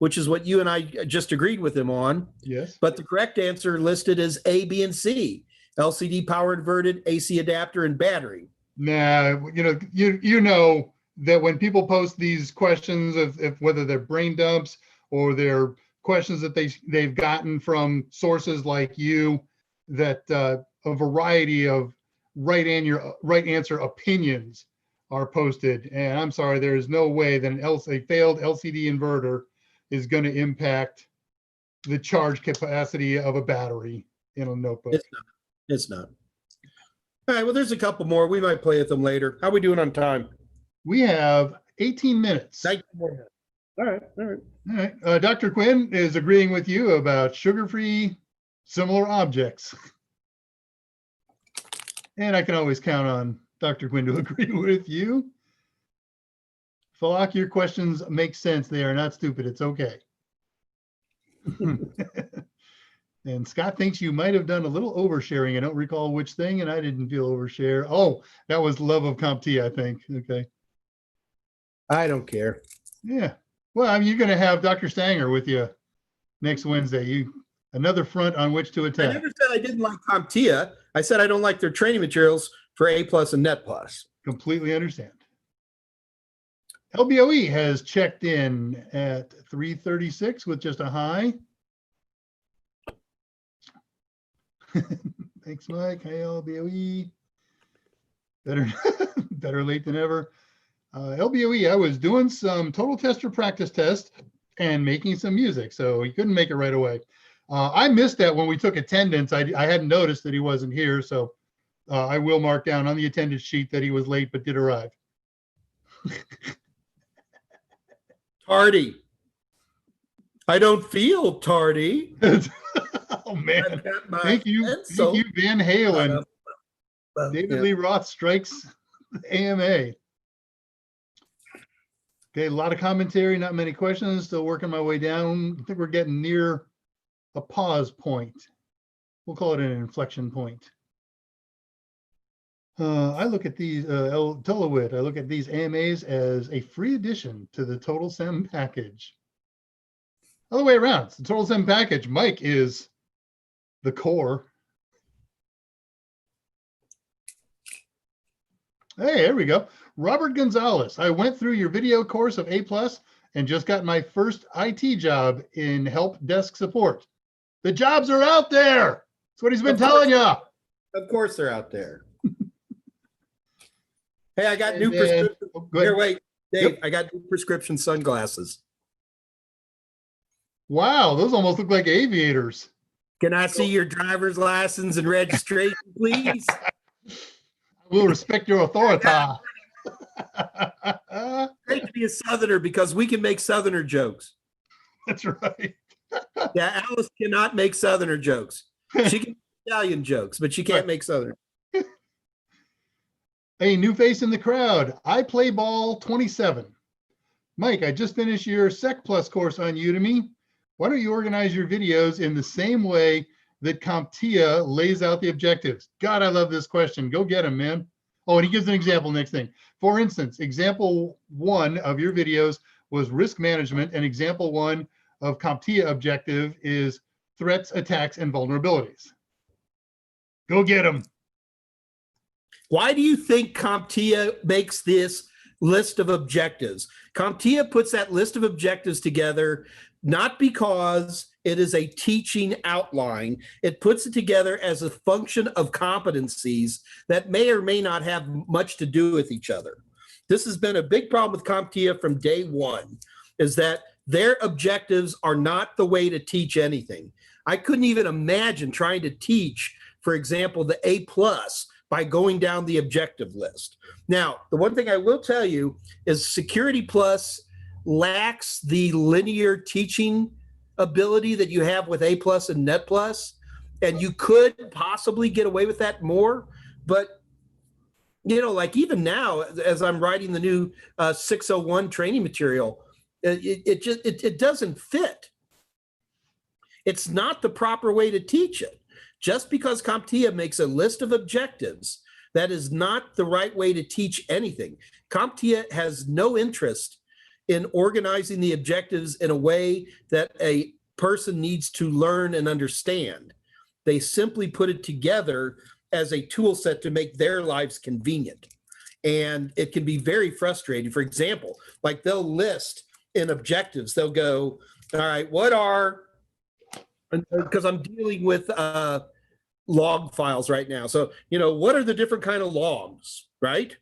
which is what you and I just agreed with him on. Yes. But the correct answer listed is A, B, and C. LCD power inverted, AC adapter, and battery. Nah, you know that when people post these questions of whether they're brain dumps or they're questions that they've gotten from sources like you, that a variety of right answer opinions are posted. And I'm sorry, there is no way that a failed LCD inverter is going to impact the charge capacity of a battery in a notebook. It's not. All right, well, there's a couple more. We might play with them later. How are we doing on time? We have 18 minutes. 19 more minutes. All right. All right. Dr. Quinn is agreeing with you about sugar-free similar objects. And I can always count on Dr. Quinn to agree with you. Falak, your questions make sense. They are not stupid. It's okay. And Scott thinks you might have done a little oversharing. I don't recall which thing, and I didn't feel overshare. Oh, that was love of CompTIA, I think. Okay. I don't care. Yeah. Well, I mean, you're going to have Dr. Stanger with you next Wednesday. Another front on which to attack. I never said I didn't like CompTIA. I said I don't like their training materials for A+ and NetBIOS. Completely understand. LBOE has checked in at 336 with just a high. Thanks, Mike. Hey, LBOE. Better late than ever. LBOE, I was doing some total tester practice test and making some music, so he couldn't make it right away. I missed that when we took attendance. I hadn't noticed that he wasn't here, so I will mark down on the attendance sheet that he was late but did arrive. Tardy. I don't feel tardy. Oh man! Thank you, Van Halen. David Lee Roth strikes AMA. Okay, a lot of commentary, not many questions. Still working my way down. I think we're getting near a pause point. We'll call it an inflection point. I look at these, Tolowit, I look at these AMAs as a free addition to the Total SEM package. Other way around, it's the Total SEM package. Mike is the core. Hey, there we go. Robert Gonzalez, I went through your video course of A+ and just got my first IT job in help desk support. The jobs are out there. That's what he's been telling you. Of course they're out there. Hey, I got new prescription. Here, wait, Dave, yep. I got new prescription sunglasses. Wow, those almost look like aviators. Can I see your driver's license and registration, please? We'll respect your authority. Great to be a Southerner because we can make Southerner jokes. That's right. Yeah, Alice cannot make Southerner jokes. She can make Italian jokes, but she can't make Southern. A new face in the crowd. I play ball 27. Mike, I just finished your Sec Plus course on Udemy. Why don't you organize your videos in the same way that CompTIA lays out the objectives? God, I love this question. Go get him, man. Oh, and he gives an example next thing. For instance, example 1 of your videos was risk management, and example 1 of CompTIA objective is threats, attacks, and vulnerabilities. Go get him. Why do you think CompTIA makes this list of objectives? CompTIA puts that list of objectives together not because it is a teaching outline. It puts it together as a function of competencies that may or may not have much to do with each other. This has been a big problem with CompTIA from day one, is that their objectives are not the way to teach anything. I couldn't even imagine trying to teach, for example, the A+ by going down the objective list. Now, the one thing I will tell you is Security Plus lacks the linear teaching ability that you have with A+ and Net+, and you could possibly get away with that more. But, you know, like even now, as I'm writing the new 601 training material, it doesn't fit. It's not the proper way to teach it. Just because CompTIA makes a list of objectives, that is not the right way to teach anything. CompTIA has no interest in organizing the objectives in a way that a person needs to learn and understand. They simply put it together as a tool set to make their lives convenient. And it can be very frustrating. For example, like they'll list in objectives, they'll go, all right, what are, because I'm dealing with log files right now. So, you know, what are the different kind of logs, right?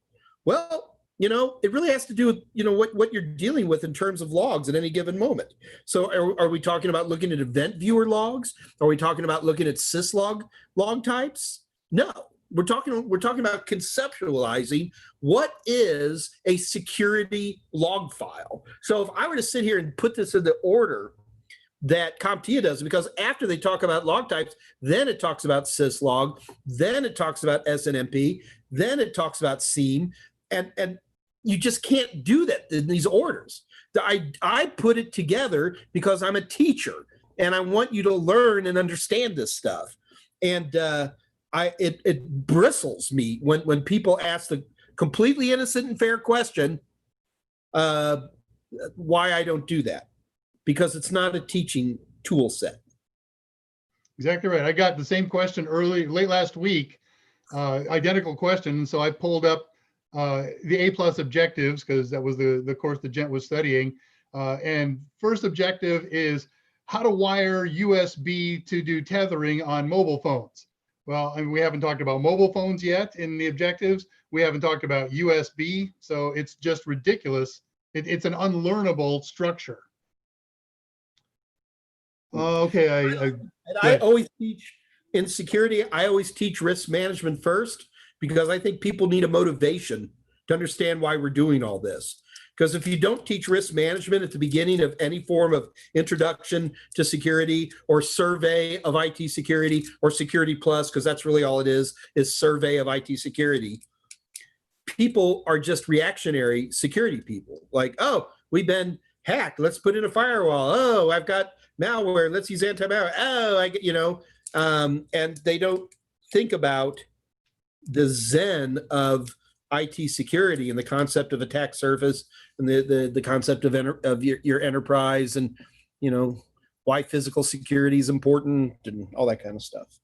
Well, you know, it really has to do with, you know, what you're dealing with in terms of logs at any given moment. So are we talking about looking at event viewer logs? Are we talking about looking at syslog log types? No, we're talking about conceptualizing what is a security log file. So if I were to sit here and put this in the order that CompTIA does, because after they talk about log types, then it talks about syslog, then it talks about SNMP, then it talks about SIEM, and you just can't do that in these orders. I put it together because I'm a teacher and I want you to learn and understand this stuff. And it bristles me when people ask the completely innocent and fair question, why I don't do that. Because it's not a teaching tool set. Exactly right. I got the same question late last week, identical question. So I pulled up the A+ objectives, because that was the course that Gent was studying. And first objective is how to wire USB to do tethering on mobile phones. Well, I mean, we haven't talked about mobile phones yet in the objectives. We haven't talked about USB. So it's just ridiculous. It's an unlearnable structure. Okay, I always teach in security. I always teach risk management first, because I think people need a motivation to understand why we're doing all this. Because if you don't teach risk management at the beginning of any form of introduction to security or survey of IT security or Security Plus, because that's really all it is survey of IT security, people are just reactionary security people. Like, oh, we've been hacked, let's put in a firewall. Oh, I've got malware, let's use anti-malware. Oh, I get, you know, and they don't think about the Zen of IT security and the concept of attack surface and the concept of your enterprise, and, you know, why physical security is important and all that kind of stuff.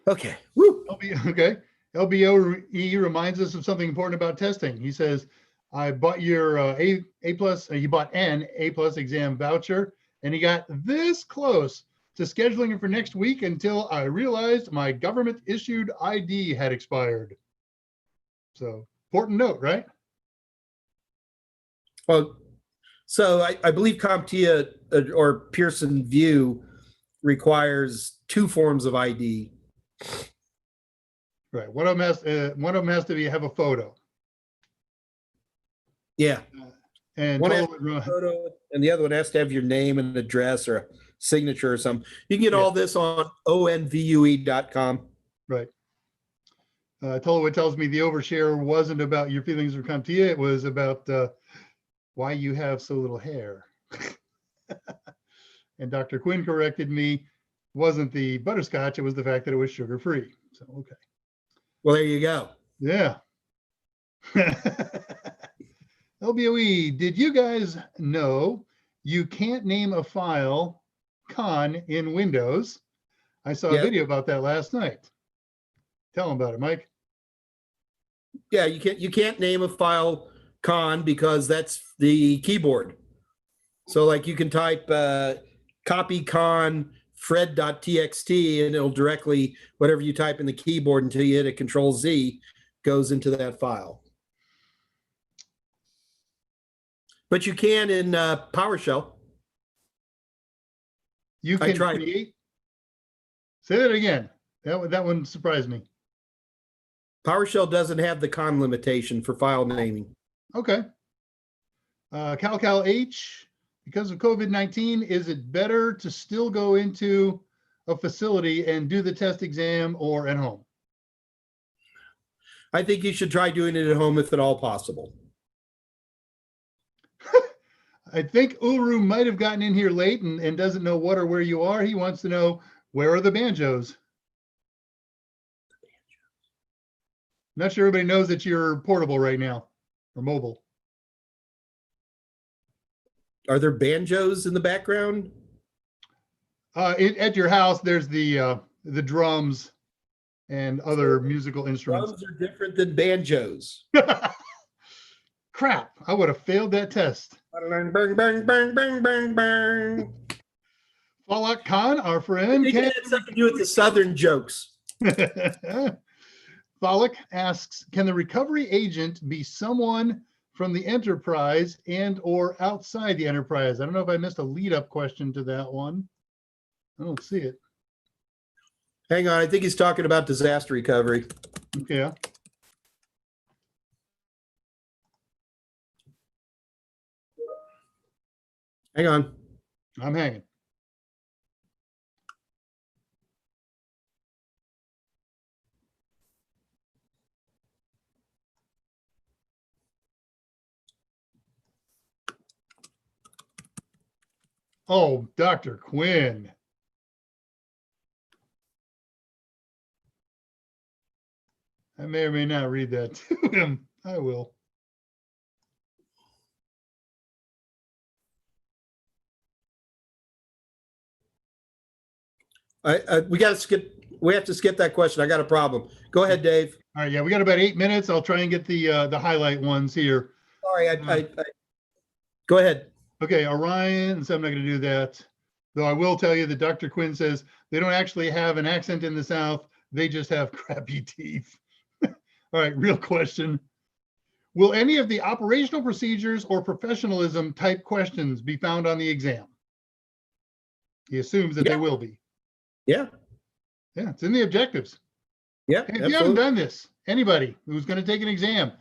Okay. Woo. Okay. LBOE reminds us of something important about testing. He says, I bought your A+, he bought an A+ exam voucher, and he got this close to scheduling it for next week until I realized my government issued ID had expired. So important note, right? Well, so I believe CompTIA or Pearson VUE requires 2 forms of ID. Right. One of them has to have a photo. Yeah. And One has total would run, photo, and the other one has to have your name and address or a signature or something. You can get Yeah. all this on onvue.com. right. Tollywood tells me the overshare wasn't about your feelings for CompTIA. It was about why you have so little hair. And Dr. Quinn corrected me. It wasn't the butterscotch. It was the fact that it was sugar-free. So, okay. Well, there you go. Yeah. LBOE, did you guys know you can't name a file con in Windows? I saw a Yes. video about that last night. Tell them about it, Mike. Yeah, you can't name a file con because that's the keyboard. So like you can type copy con fred.txt and it'll directly, whatever you type in the keyboard until you hit a Control Z, goes into that file. But you can in PowerShell. You I can tried. create. Say that again. That one surprised me. PowerShell doesn't have the con limitation for file naming. Okay. CalCal H, because of COVID-19, is it better to still go into a facility and do the test exam or at home? I think you should try doing it at home if at all possible. I think Uru might have gotten in here late and doesn't know what or where you are. He wants to know, where are the banjos? Not sure everybody knows that you're portable right now or mobile. Are there banjos in the background? At your house, there's the drums and other musical instruments. Drums are different than banjos. Crap, I would have failed that test. Bang, bang, bang, bang, bang, bang, bang. Fallout Khan, our I friend. think it had something to do with the Southern jokes. Fallout asks, can the recovery agent be someone from the enterprise and or outside the enterprise? I don't know if I missed a lead-up question to that one. I don't see it. Hang on, I think he's talking about disaster recovery. Okay. Hang on. I'm hanging. Oh, Dr. Quinn. I may or may not read that to him. I will. We got to skip. We have to skip that question. I got a problem. Go ahead, Dave. All right, yeah, we got about 8 minutes. I'll try and get the highlight ones here. Sorry, go ahead. Okay, Orion, so I'm not going to do that. Though I will tell you that Dr. Quinn says they don't actually have an accent in the South. They just have crappy teeth. All right, real question. Will any of the operational procedures or professionalism type questions be found on the exam? He assumes that they will be. Yeah. Yeah, it's in the objectives. Yeah. Hey, if you haven't done this, anybody who's going to take an exam,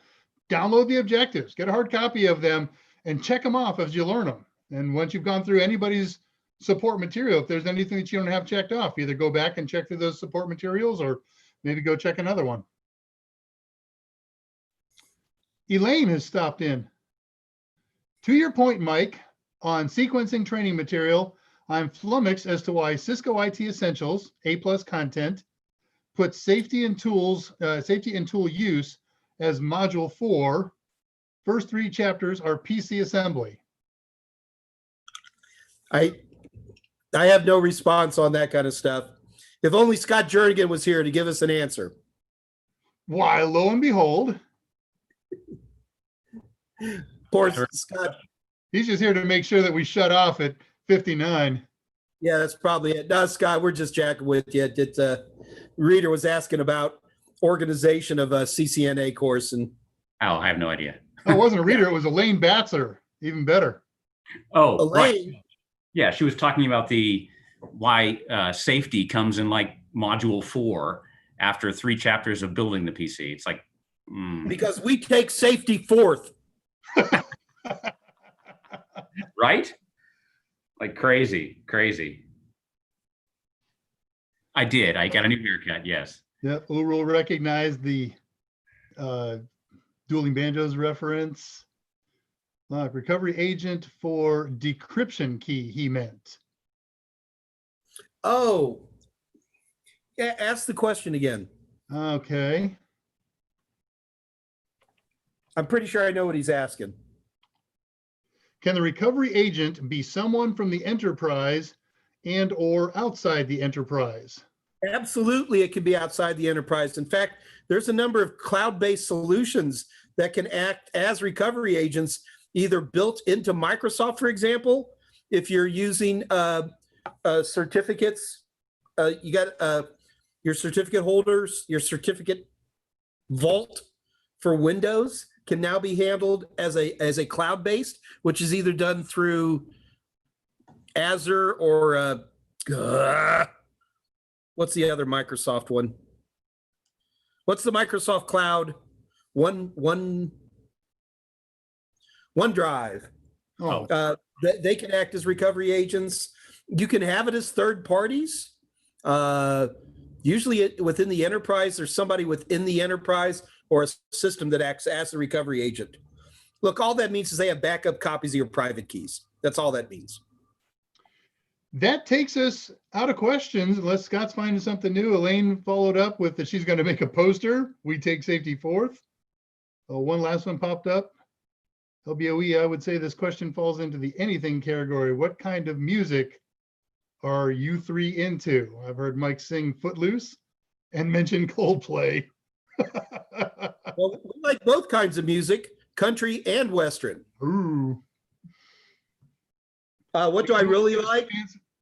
download the objectives, get a hard copy of them, and check them off as you learn them. And once you've gone through anybody's support material, if there's anything that you don't have checked off, either go back and check through those support materials or maybe go check another one. Elaine has stopped in. To your point, Mike, on sequencing training material, I'm flummoxed as to why Cisco IT Essentials, A+ content, puts safety and tool use as module 4. First 3 chapters are PC assembly. I have no response on that kind of stuff. If only Scott Jernigan was here to give us an answer. Why, lo and behold, Poor Scott. he's just here to make sure that we shut off at 59. Yeah, that's probably it. No, Scott, we're just jacking with you. Reader was asking about organization of a CCNA course, and Oh, I have no idea. Oh, it wasn't a reader, it was Elaine Batzer. Even better. Oh, Elaine. right. Yeah, she was talking about why safety comes in like module 4 after 3 chapters of building the PC. It's like, because we take safety fourth. Right? Like crazy, crazy. I did. I got a new haircut. Yes. Yeah, Urul recognized the dueling banjos reference. Recovery agent for decryption key, he meant. Oh, yeah, ask the question again. Okay. I'm pretty sure I know what he's asking. Can the recovery agent be someone from the enterprise and or outside the enterprise? Absolutely, it can be outside the enterprise. In fact, there's a number of cloud-based solutions that can act as recovery agents, either built into Microsoft, for example. If you're using certificates, you got your certificate holders, your certificate vault for Windows can now be handled as a cloud-based, which is either done through Azure or what's the other Microsoft one? What's the Microsoft Cloud? OneDrive. Oh, They can act as recovery agents. You can have it as third parties. Usually within the enterprise, there's somebody within the enterprise or a system that acts as a recovery agent. Look, all that means is they have backup copies of your private keys. That's all that means. that takes us out of questions, unless Scott's finding something new. Elaine followed up with that she's going to make a poster. We take safety fourth. Oh, one last one popped up. LBOE, I would say this question falls into the anything category. What kind of music are you three into? I've heard Mike sing Footloose and mention Coldplay. Well, we like both kinds of music, country and Western. Ooh. What do I really like?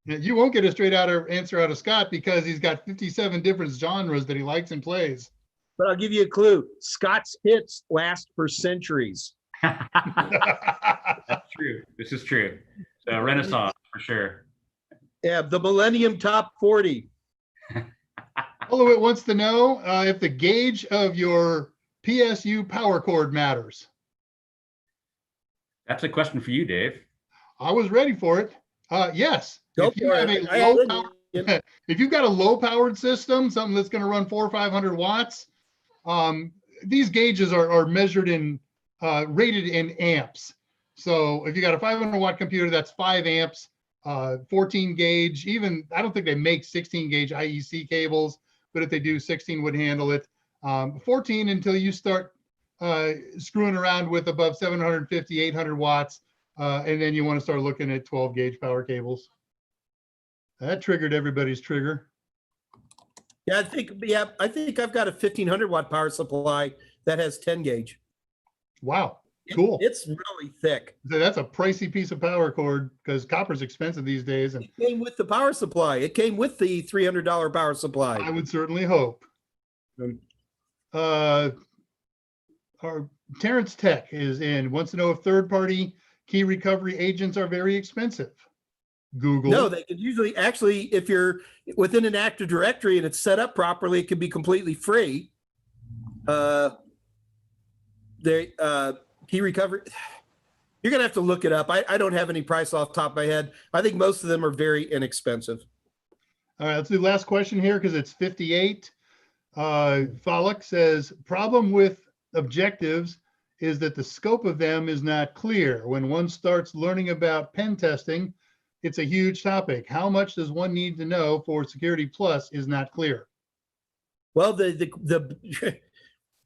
You won't get a straight out answer out of Scott because he's got 57 different genres that he likes and plays. But I'll give you a clue. Scott's hits last for centuries. That's true. This is true. So Renaissance for sure. Yeah, the Millennium Top 40. Hollowit wants to know if the gauge of your PSU power cord matters. That's a question for you, Dave. I was ready for it. Yes. Go If you for have it. a low power, if you've got a low powered system, something that's going to run 400 or 500 watts, these gauges are measured in rated in amps. So if you got a 500 watt computer, that's 5 amps, 14 gauge, even I don't think they make 16 gauge IEC cables, but if they do, 16 would handle it. 14 until you start screwing around with above 750, 800 watts. And then you want to start looking at 12 gauge power cables. That triggered everybody's trigger. Yeah, I think I've got a 1500 watt power supply that has 10 gauge. Wow, cool. It's really thick. So that's a pricey piece of power cord because copper's expensive these days. And It came with the power supply. It came with the $300 power supply. I would certainly hope. Our Terrence Tech is in, wants to know if third-party key recovery agents are very expensive. Google. No, they can usually, actually, if you're within an Active Directory and it's set up properly, it can be completely free. Key recovery, you're gonna have to look it up. I don't have any price off the top of my head. I think most of them are very inexpensive. All right, let's do the last question here because it's 58. Falk says, problem with objectives is that the scope of them is not clear. When one starts learning about pen testing, it's a huge topic. How much does one need to know for Security Plus is not clear. Well, the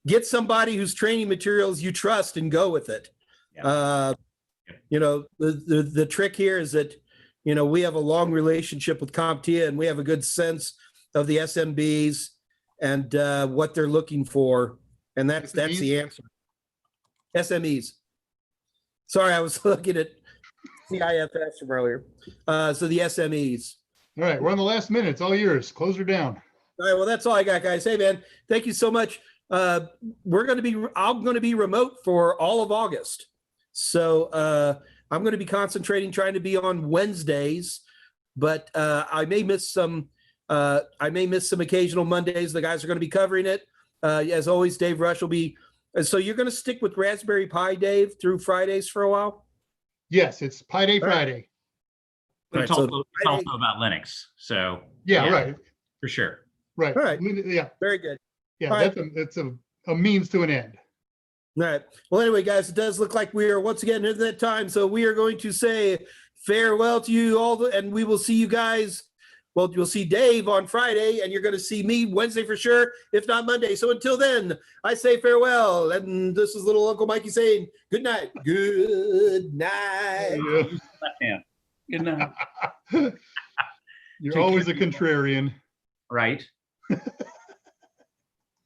get somebody whose training materials you trust and go with it. Yeah. You know, the trick here is that, you know, we have a long relationship with CompTIA and we have a good sense of the SMBs and what they're looking for. And that's the answer. SMEs. Sorry, I was looking at CIFS from earlier. So the SMEs. All right, we're on the last minute. It's all yours. Close her down. All right, well, that's all I got, guys. Hey, man, thank you so much. I'm going to be remote for all of August. So I'm going to be concentrating, trying to be on Wednesdays, but I may miss some occasional Mondays. The guys are going to be covering it. As always, Dave Rush will be. So you're going to stick with Raspberry Pi, Dave, through Fridays for a while? Yes, it's Pi Day All right. Friday. But it's All right, also, so it's also about Linux. So Yeah, right, for sure. right. All right. Yeah, very good. yeah. All right. That's a means to an end. All right. Well, anyway, guys, it does look like we are once again at that time. So we are going to say farewell to you all, and we will see you guys. Well, you'll see Dave on Friday, and you're going to see me Wednesday for sure, if not Monday. So until then, I say farewell. And this is little Uncle Mikey saying good night. Good night. Yeah. Left hand. Good night. You're Take always care, a contrarian. Right.